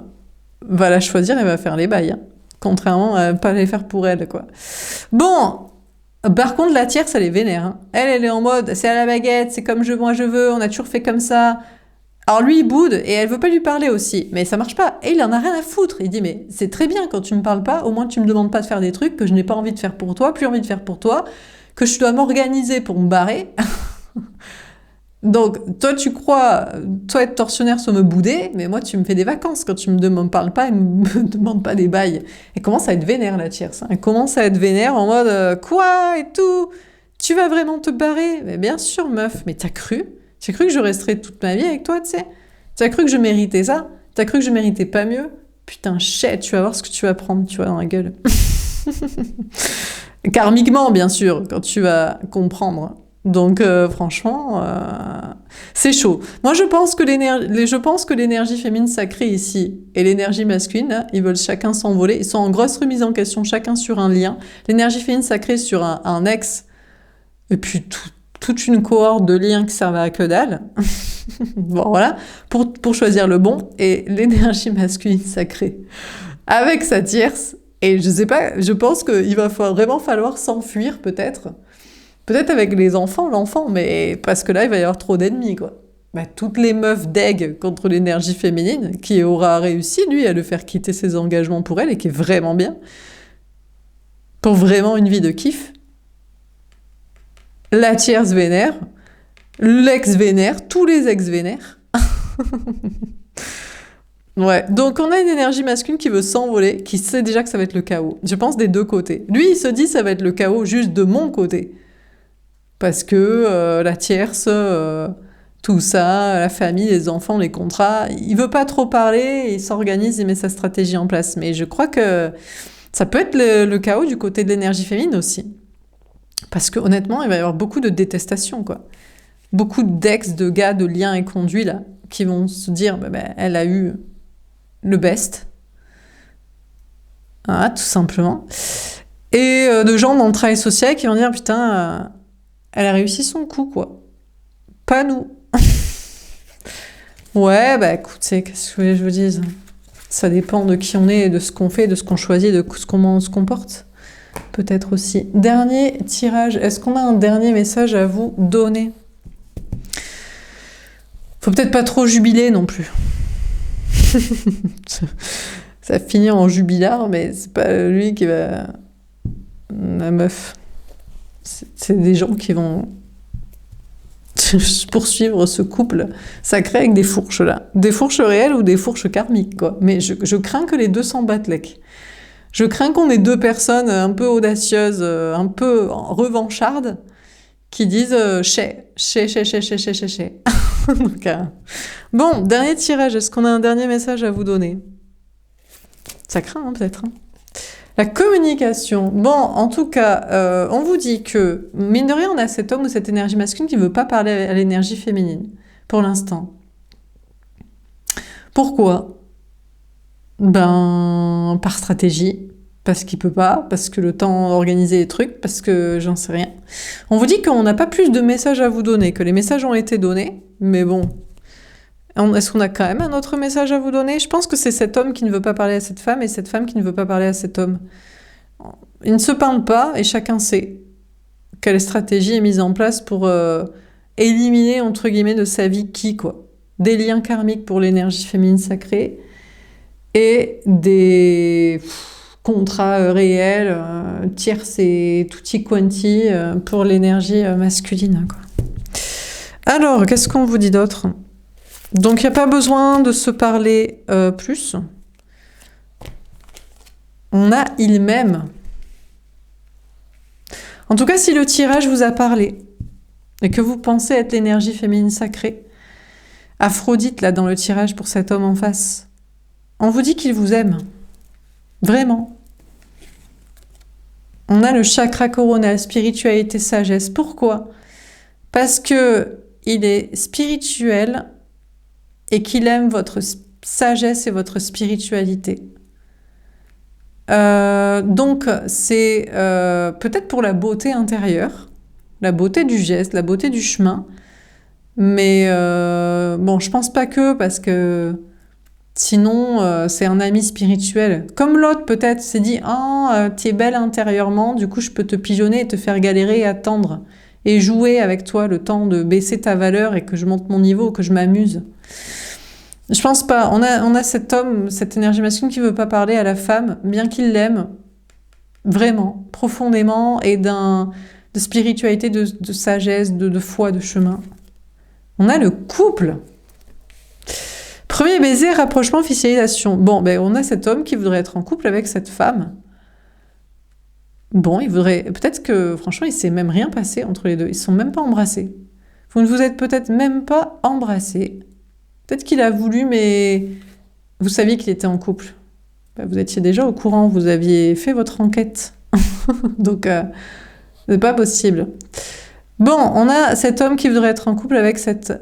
A: va la choisir et va faire les bails, hein. Contrairement à pas les faire pour elle, quoi. Bon. Par contre, la tierce, elle est vénère. Hein. Elle est en mode, c'est à la baguette, c'est comme moi je veux, on a toujours fait comme ça. Alors lui, il boude et elle veut pas lui parler aussi. Mais ça marche pas. Et il en a rien à foutre. Il dit, mais c'est très bien quand tu me parles pas, au moins tu me demandes pas de faire des trucs que je n'ai pas envie de faire pour toi, plus envie de faire pour toi, que je dois m'organiser pour me barrer. Donc, toi, tu crois, toi, être tortionnaire, soit me bouder, mais moi, tu me fais des vacances quand tu me parles pas et me demandes pas des bails. Elle commence à être vénère, la tierce. Hein. Elle commence à être vénère en mode quoi et tout. Tu vas vraiment te barrer? Mais bien sûr, meuf. Mais t'as cru? Tu as cru que je resterais toute ma vie avec toi, tu sais? Tu as cru que je méritais ça? Tu as cru que je méritais pas mieux? Putain, chais, tu vas voir ce que tu vas prendre, tu vois, dans la gueule. Karmiquement, bien sûr, quand tu vas comprendre. Donc franchement, c'est chaud. Moi, je pense que l'énergie féminine sacrée ici et l'énergie masculine, là, ils veulent chacun s'envoler. Ils sont en grosse remise en question, chacun sur un lien. L'énergie féminine sacrée sur un ex, et puis toute une cohorte de liens qui servent à que dalle. Bon, voilà, pour choisir le bon. Et l'énergie masculine sacrée avec sa tierce. Et je sais pas, je pense qu'il va vraiment falloir s'enfuir peut-être. Peut-être avec les enfants, l'enfant, mais parce que là, il va y avoir trop d'ennemis, quoi. Bah, toutes les meufs deg contre l'énergie féminine, qui aura réussi, lui, à le faire quitter ses engagements pour elle, et qui est vraiment bien, pour vraiment une vie de kiff. La tierce vénère, l'ex vénère, tous les ex vénères. Ouais, donc on a une énergie masculine qui veut s'envoler, qui sait déjà que ça va être le chaos. Je pense des deux côtés. Lui, il se dit ça va être le chaos juste de mon côté. Parce que la tierce, tout ça, la famille, les enfants, les contrats, il veut pas trop parler, il s'organise, il met sa stratégie en place. Mais je crois que ça peut être le chaos du côté de l'énergie féminine aussi. Parce que honnêtement, il va y avoir beaucoup de détestation, quoi. Beaucoup d'ex, de gars, de liens et conduits, là, qui vont se dire, elle a eu le best. Voilà, tout simplement. Et de gens dans le travail social qui vont dire, putain... elle a réussi son coup, quoi. Pas nous. Ouais, écoute, c'est qu'est-ce que je vous dise? Ça dépend de qui on est, de ce qu'on fait, de ce qu'on choisit, de comment on se comporte. Peut-être aussi. Dernier tirage. Est-ce qu'on a un dernier message à vous donner? Faut peut-être pas trop jubiler non plus. Ça finit en jubilard, mais c'est pas lui qui va... La meuf... C'est des gens qui vont poursuivre ce couple sacré avec des fourches, là. Des fourches réelles ou des fourches karmiques, quoi. Mais je crains que les deux s'en battent, lec. Je crains qu'on ait deux personnes un peu audacieuses, un peu revanchardes, qui disent « chais ». Donc, bon, dernier tirage. Est-ce qu'on a un dernier message à vous donner? Ça craint, hein, peut-être. Hein. La communication. Bon, en tout cas, on vous dit que, mine de rien, on a cet homme ou cette énergie masculine qui ne veut pas parler à l'énergie féminine, pour l'instant. Pourquoi? Ben, par stratégie. Parce qu'il peut pas, parce que le temps d'organiser les trucs, parce que j'en sais rien. On vous dit qu'on n'a pas plus de messages à vous donner, que les messages ont été donnés, mais bon. Est-ce qu'on a quand même un autre message à vous donner? Je pense que c'est cet homme qui ne veut pas parler à cette femme et cette femme qui ne veut pas parler à cet homme. Ils ne se parlent pas et chacun sait quelle stratégie est mise en place pour éliminer, entre guillemets, de sa vie qui, quoi. Des liens karmiques pour l'énergie féminine sacrée et des contrats réels, tierces et tutti quanti pour l'énergie masculine, quoi. Alors, qu'est-ce qu'on vous dit d'autre? Donc, il n'y a pas besoin de se parler plus. On a il m'aime. En tout cas, si le tirage vous a parlé et que vous pensez être l'énergie féminine sacrée, Aphrodite, là, dans le tirage pour cet homme en face, on vous dit qu'il vous aime. Vraiment. On a le chakra coronal, spiritualité, sagesse. Pourquoi? Parce que il est spirituel et qu'il aime votre sagesse et votre spiritualité. Donc, c'est peut-être pour la beauté intérieure, la beauté du geste, la beauté du chemin. Mais bon, je pense pas que, parce que sinon, c'est un ami spirituel. Comme l'autre, peut-être, s'est dit « Ah, t'es belle intérieurement, du coup, je peux te pigeonner et te faire galérer et attendre. Et jouer avec toi le temps de baisser ta valeur et que je monte mon niveau, que je m'amuse. » Je pense pas. On a cet homme, cette énergie masculine qui veut pas parler à la femme, bien qu'il l'aime, vraiment, profondément, et de spiritualité, de sagesse, de foi, de chemin. On a le couple. Premier baiser, rapprochement, officialisation. Bon, ben on a cet homme qui voudrait être en couple avec cette femme. Bon, il voudrait... Peut-être que, franchement, il s'est même rien passé entre les deux. Ils ne sont même pas embrassés. Vous ne vous êtes peut-être même pas embrassés. Peut-être qu'il a voulu, mais vous saviez qu'il était en couple. Ben, vous étiez déjà au courant, vous aviez fait votre enquête. Donc, c'est pas possible. Bon, on a cet homme qui voudrait être en couple avec cette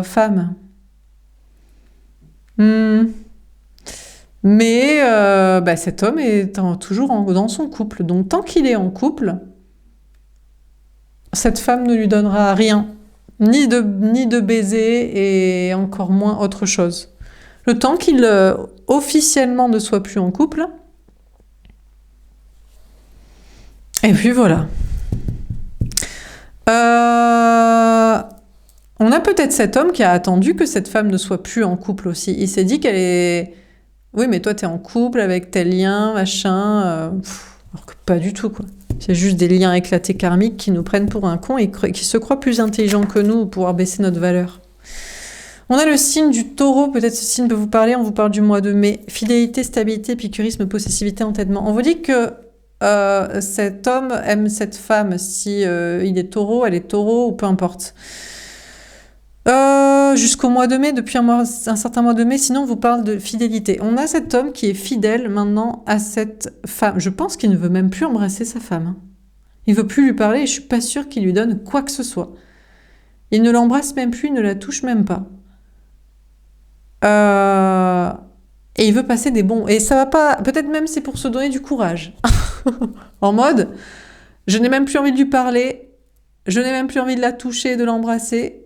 A: femme. Mais bah, cet homme est toujours dans son couple. Donc tant qu'il est en couple, cette femme ne lui donnera rien. Ni de baiser et encore moins autre chose. Le temps qu'il officiellement ne soit plus en couple. Et puis voilà. On a peut-être cet homme qui a attendu que cette femme ne soit plus en couple aussi. Il s'est dit qu'elle est... Oui, mais toi, t'es en couple avec tel lien, machin... alors que pas du tout, quoi. C'est juste des liens éclatés karmiques qui nous prennent pour un con et qui se croient plus intelligents que nous pour pouvoir baisser notre valeur. On a le signe du taureau. Peut-être ce signe peut vous parler. On vous parle du mois de mai. Fidélité, stabilité, épicurisme, possessivité, entêtement. On vous dit que cet homme aime cette femme. Si il est taureau, elle est taureau, ou peu importe. Jusqu'au mois de mai, depuis un certain mois de mai, sinon on vous parle de fidélité. On a cet homme qui est fidèle maintenant à cette femme. Je pense qu'il ne veut même plus embrasser sa femme. Il ne veut plus lui parler et je suis pas sûre qu'il lui donne quoi que ce soit. Il ne l'embrasse même plus, il ne la touche même pas. Et il veut passer des bons... Et ça va pas... Peut-être même c'est pour se donner du courage. En mode, je n'ai même plus envie de lui parler, je n'ai même plus envie de la toucher, de l'embrasser...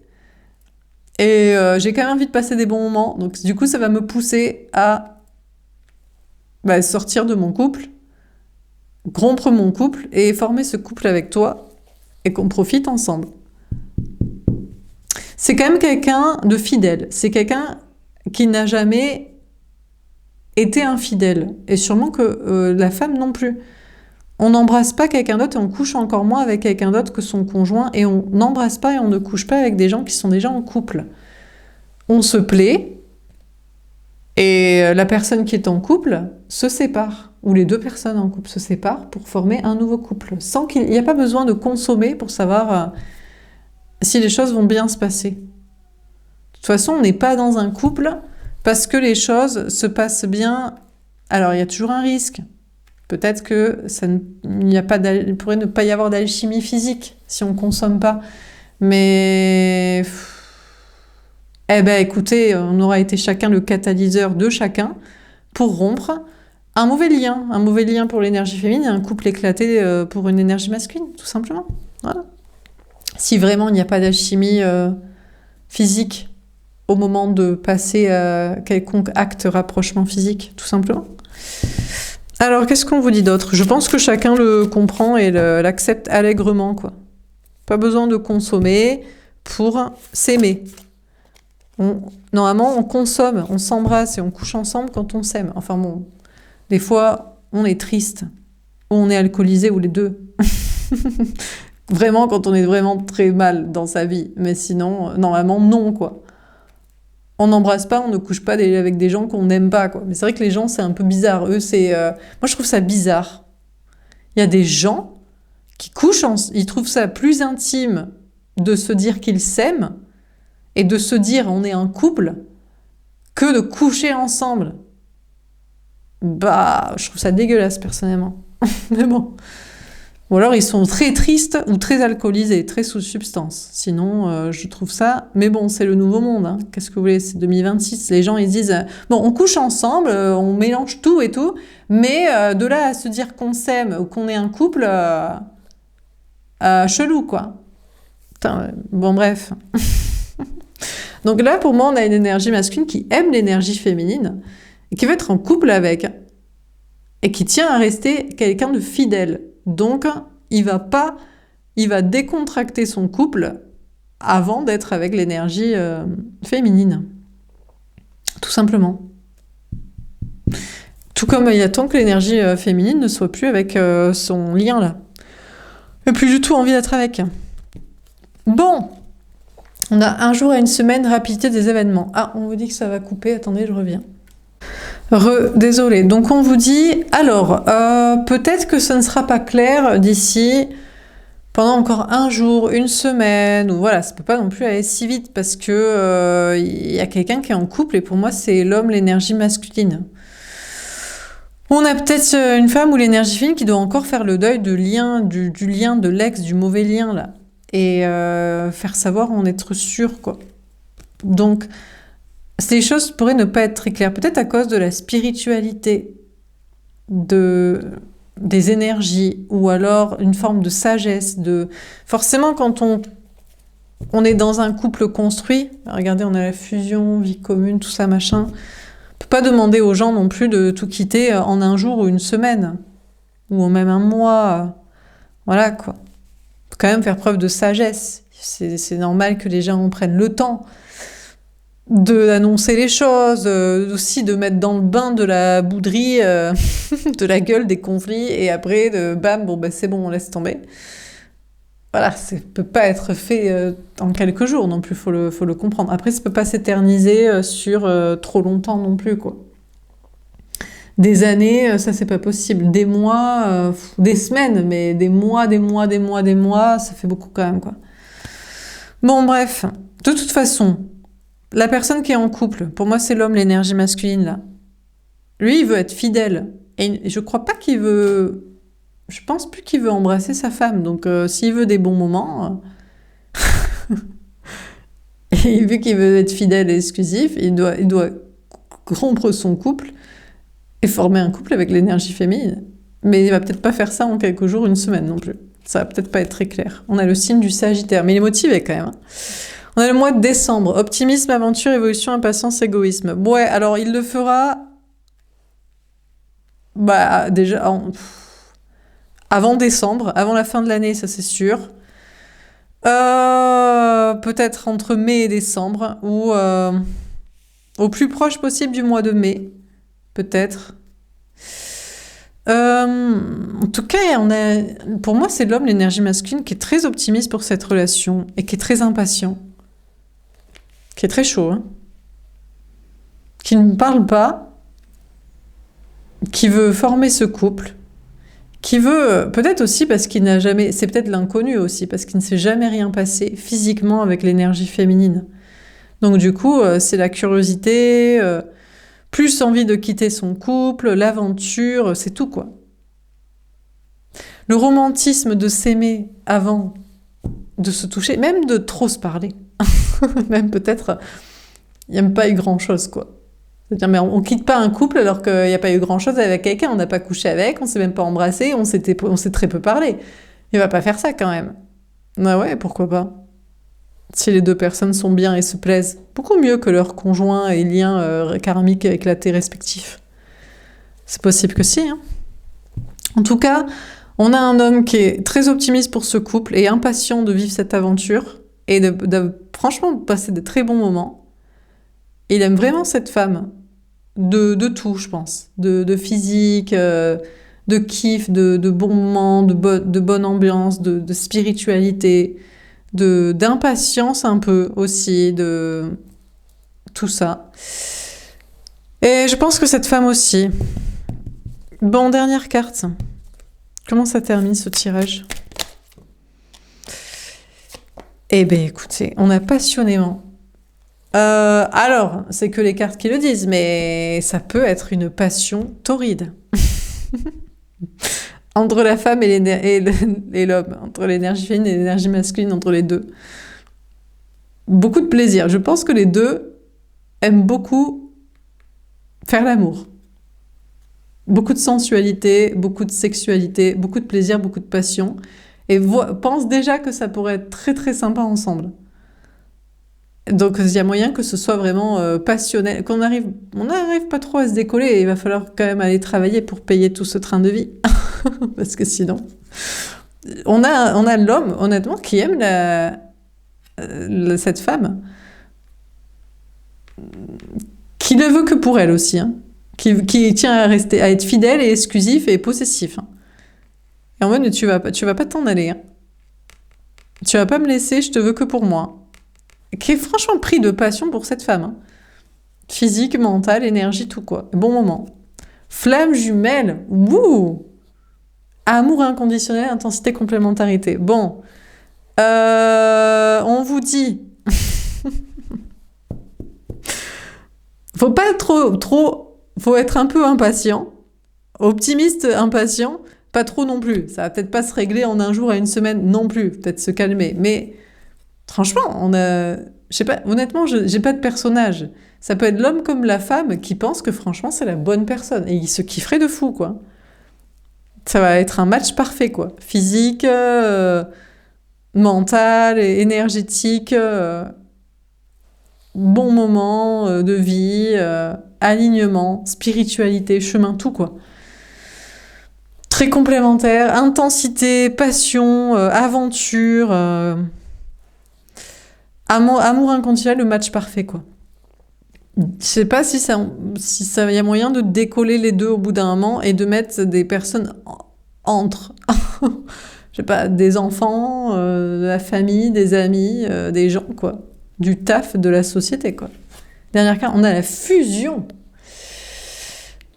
A: Et j'ai quand même envie de passer des bons moments. Donc du coup, ça va me pousser à sortir de mon couple, rompre mon couple et former ce couple avec toi et qu'on profite ensemble. C'est quand même quelqu'un de fidèle. C'est quelqu'un qui n'a jamais été infidèle. Et sûrement que la femme non plus. On n'embrasse pas quelqu'un d'autre et on couche encore moins avec quelqu'un d'autre que son conjoint. Et on n'embrasse pas et on ne couche pas avec des gens qui sont déjà en couple. On se plaît et la personne qui est en couple se sépare. Ou les deux personnes en couple se séparent pour former un nouveau couple. Sans qu'il n'y a pas besoin de consommer pour savoir si les choses vont bien se passer. toute façon, on n'est pas dans un couple parce que les choses se passent bien. Alors, il y a toujours un risque. Peut-être que il pourrait ne pas y avoir d'alchimie physique si on ne consomme pas. Mais eh ben, écoutez, on aura été chacun le catalyseur de chacun pour rompre un mauvais lien pour l'énergie féminine et un couple éclaté pour une énergie masculine, tout simplement. Voilà. Si vraiment il n'y a pas d'alchimie physique au moment de passer à quelconque acte rapprochement physique, tout simplement. Alors, qu'est-ce qu'on vous dit d'autre? Je pense que chacun le comprend et l'accepte allègrement, quoi. Pas besoin de consommer pour s'aimer. Normalement, on consomme, on s'embrasse et on couche ensemble quand on s'aime. Enfin bon, des fois, on est triste, ou on est alcoolisé, ou les deux. Vraiment, quand on est vraiment très mal dans sa vie. Mais sinon, normalement, non, quoi. On n'embrasse pas, on ne couche pas avec des gens qu'on n'aime pas, quoi. Mais c'est vrai que les gens, c'est un peu bizarre. Eux, moi, je trouve ça bizarre. Il y a des gens qui couchent, ils trouvent ça plus intime de se dire qu'ils s'aiment et de se dire on est un couple que de coucher ensemble. Bah, je trouve ça dégueulasse, personnellement. Mais bon. Ou alors ils sont très tristes ou très alcoolisés, très sous substance. Sinon, je trouve ça... Mais bon, c'est le nouveau monde. Hein. Qu'est-ce que vous voulez? C'est 2026. Les gens, ils disent... bon, on couche ensemble, on mélange tout et tout, mais de là à se dire qu'on s'aime ou qu'on est un couple, chelou, quoi. Putain, bon, bref. Donc là, pour moi, on a une énergie masculine qui aime l'énergie féminine et qui veut être en couple avec et qui tient à rester quelqu'un de fidèle. Donc, il va décontracter son couple avant d'être avec l'énergie féminine. Tout simplement. Tout comme il y a tant que l'énergie féminine ne soit plus avec son lien là. Et plus du tout envie d'être avec. Bon. On a un jour à une semaine, rapidité des événements. Ah, on vous dit que ça va couper. Attendez, je reviens. Désolé. Donc on vous dit, alors, peut-être que ce ne sera pas clair d'ici pendant encore un jour, une semaine, ou voilà, ça peut pas non plus aller si vite parce que y a quelqu'un qui est en couple et pour moi c'est l'homme, l'énergie masculine. On a peut-être une femme ou l'énergie féminine qui doit encore faire le deuil du lien de l'ex, du mauvais lien là, et faire savoir en être sûr, quoi. Donc ces choses pourraient ne pas être très claires, peut-être à cause de la spiritualité, des énergies, ou alors une forme de sagesse. Forcément, quand on est dans un couple construit, regardez, on a la fusion, vie commune, tout ça, machin, on peut pas demander aux gens non plus de tout quitter en un jour ou une semaine, ou même un mois. Voilà, quoi. Faut quand même faire preuve de sagesse. C'est normal que les gens prennent le temps d'annoncer les choses, aussi de mettre dans le bain de la bouderie, de la gueule des conflits, et après, bam, bon, bah, c'est bon, on laisse tomber. Voilà, ça peut pas être fait en quelques jours non plus, faut le comprendre. Après, ça peut pas s'éterniser sur trop longtemps non plus, quoi. Des années, ça c'est pas possible. Des mois, des semaines, mais des mois, ça fait beaucoup quand même, quoi. Bon, bref, de toute façon, la personne qui est en couple, pour moi c'est l'homme, l'énergie masculine là. Lui, il veut être fidèle. Et je crois pas qu'il veut... Je pense plus qu'il veut embrasser sa femme. Donc s'il veut des bons moments... et vu qu'il veut être fidèle et exclusif, il doit rompre son couple et former un couple avec l'énergie féminine. Mais il va peut-être pas faire ça en quelques jours, une semaine non plus. Ça va peut-être pas être très clair. On a le signe du Sagittaire, mais il est motivé quand même. Hein. On a le mois de décembre. Optimisme, aventure, évolution, impatience, égoïsme. Ouais, alors il le fera... Bah, déjà... Avant décembre, avant la fin de l'année, ça c'est sûr. Peut-être entre mai et décembre, ou au plus proche possible du mois de mai. Peut-être. En tout cas, pour moi, c'est l'homme, l'énergie masculine, qui est très optimiste pour cette relation et qui est très impatient. Qui est très chaud, hein. Qui ne parle pas, qui veut former ce couple, qui veut, peut-être aussi parce qu'il n'a jamais, c'est peut-être l'inconnu aussi, parce qu'il ne s'est jamais rien passé physiquement avec l'énergie féminine. Donc du coup, c'est la curiosité, plus envie de quitter son couple, l'aventure, c'est tout quoi. Le romantisme de s'aimer avant de se toucher, même de trop se parler. Même peut-être, il n'y a même pas eu grand-chose quoi. C'est-à-dire, mais on quitte pas un couple alors qu'il n'y a pas eu grand-chose avec quelqu'un, on n'a pas couché avec, on s'est même pas embrassé, on s'est très peu parlé. Il va pas faire ça quand même. Ah ouais, pourquoi pas? Si les deux personnes sont bien et se plaisent. Beaucoup mieux que leurs conjoints et liens karmiques éclatés respectifs. C'est possible que si. Hein. En tout cas, on a un homme qui est très optimiste pour ce couple et impatient de vivre cette aventure et de franchement passer de très bons moments. Et il aime vraiment cette femme. De tout, je pense. De physique, de kiff, de bons moments, de bonne ambiance, de spiritualité, d'impatience un peu aussi, de tout ça. Et je pense que cette femme aussi. Bon, dernière carte. Comment ça termine ce tirage? Eh bien, écoutez, on a passionnément. Alors, c'est que les cartes qui le disent, mais ça peut être une passion torride. Entre la femme et l'homme, entre l'énergie féminine et l'énergie masculine, entre les deux. Beaucoup de plaisir. Je pense que les deux aiment beaucoup faire l'amour. Beaucoup de sensualité, beaucoup de sexualité, beaucoup de plaisir, beaucoup de passion. Et pense déjà que ça pourrait être très très sympa ensemble. Donc il y a moyen que ce soit vraiment passionnel, on n'arrive pas trop à se décoller et il va falloir quand même aller travailler pour payer tout ce train de vie. Parce que sinon... On a l'homme, honnêtement, qui aime cette femme, qui ne veut que pour elle aussi, hein, qui tient à être fidèle et exclusif et possessif. Hein. Et en mode, tu vas pas t'en aller. Hein. Tu vas pas me laisser, je te veux que pour moi. Qui est franchement pris de passion pour cette femme. Hein. Physique, mentale, énergie, tout quoi. Bon moment. Flamme jumelle. Wouh! Amour inconditionnel, intensité, complémentarité. Bon. On vous dit. Faut pas trop. Faut être un peu impatient. Optimiste, impatient. Pas trop non plus. Ça va peut-être pas se régler en un jour à une semaine non plus. Peut-être se calmer. Mais. Franchement, je sais pas, honnêtement, j'ai pas de personnage. Ça peut être l'homme comme la femme qui pense que franchement, c'est la bonne personne. Et il se kifferait de fou, quoi. Ça va être un match parfait, quoi. Physique, mental, énergétique, bon moment de vie, alignement, spiritualité, chemin, tout, quoi. Très complémentaire, intensité, passion, aventure... Amour inconditionnel, le match parfait, quoi. Je sais pas si ça y a moyen de décoller les deux au bout d'un moment et de mettre des personnes entre. Je sais pas, des enfants, de la famille, des amis, des gens, quoi. Du taf, de la société, quoi. Dernière carte, on a la fusion.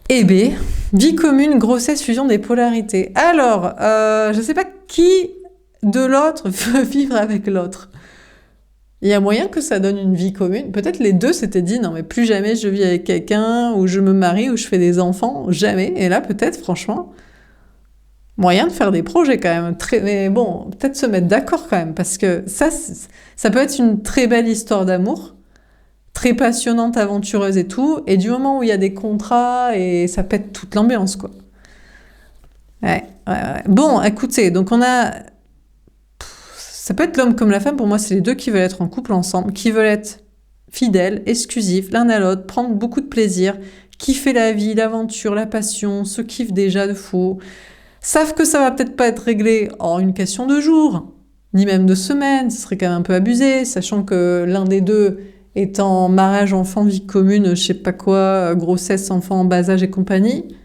A: Eh bien, vie commune, grossesse, fusion des polarités. Alors, je sais pas qui de l'autre veut vivre avec l'autre. Il y a moyen que ça donne une vie commune. Peut-être les deux s'étaient dit, non mais plus jamais je vis avec quelqu'un, ou je me marie, ou je fais des enfants, jamais. Et là, peut-être, franchement, moyen de faire des projets quand même. Mais bon, peut-être se mettre d'accord quand même, parce que ça peut être une très belle histoire d'amour, très passionnante, aventureuse et tout. Et du moment où il y a des contrats, et ça pète toute l'ambiance, quoi. Ouais. Bon, écoutez, donc on a... Ça peut être l'homme comme la femme, pour moi c'est les deux qui veulent être en couple ensemble, qui veulent être fidèles, exclusifs, l'un à l'autre, prendre beaucoup de plaisir, kiffer la vie, l'aventure, la passion, se kiffent déjà de fou, savent que ça va peut-être pas être réglé en une question de jours, ni même de semaines, ce serait quand même un peu abusé, sachant que l'un des deux est en mariage, enfant, vie commune, je sais pas quoi, grossesse, enfant en bas âge et compagnie.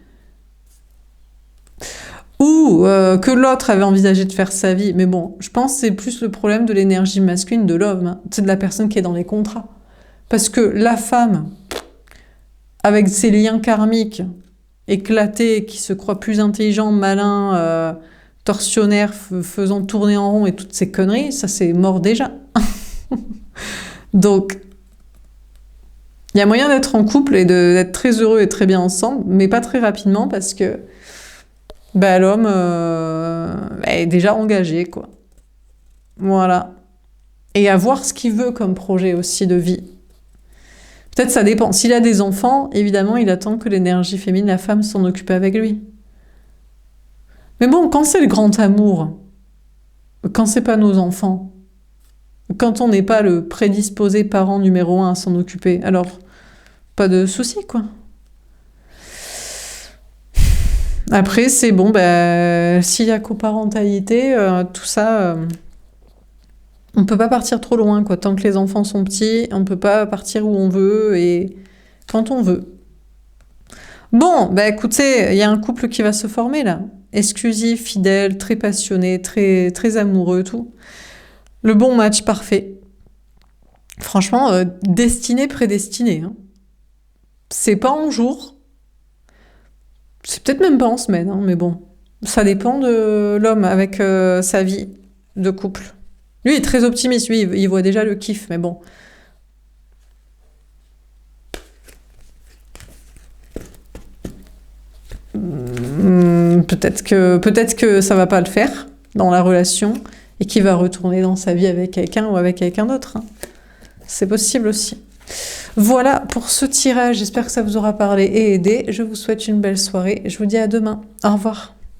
A: Ou que l'autre avait envisagé de faire sa vie. Mais bon, je pense que c'est plus le problème de l'énergie masculine de l'homme. Hein. C'est de la personne qui est dans les contrats. Parce que la femme, avec ses liens karmiques éclatés, qui se croit plus intelligent, malin, tortionnaire, faisant tourner en rond et toutes ces conneries, ça c'est mort déjà. Donc, Il y a moyen d'être en couple et d'être très heureux et très bien ensemble, mais pas très rapidement parce que bah, l'homme est déjà engagé, quoi. Voilà. Et à voir ce qu'il veut comme projet aussi de vie. Peut-être ça dépend. S'il a des enfants, évidemment, il attend que l'énergie féminine, la femme, s'en occupe avec lui. Mais bon, quand c'est le grand amour, quand c'est pas nos enfants, quand on n'est pas le prédisposé parent numéro un à s'en occuper, alors pas de souci, quoi. Après, c'est bon, ben, s'il y a coparentalité, tout ça, on peut pas partir trop loin, quoi. Tant que les enfants sont petits, on peut pas partir où on veut et quand on veut. Bon, bah écoutez, il y a un couple qui va se former là. Exclusif, fidèle, très passionné, très, très amoureux, tout. Le bon match parfait. Franchement, destiné, prédestiné. Hein. C'est pas en jour. C'est peut-être même pas en semaine, hein, mais bon. Ça dépend de l'homme avec sa vie de couple. Lui il est très optimiste, lui il voit déjà le kiff, mais bon. Peut-être que ça va pas le faire dans la relation et qu'il va retourner dans sa vie avec quelqu'un ou avec quelqu'un d'autre. Hein. C'est possible aussi. Voilà pour ce tirage. J'espère que ça vous aura parlé et aidé. Je vous souhaite une belle soirée. Je vous dis à demain. Au revoir.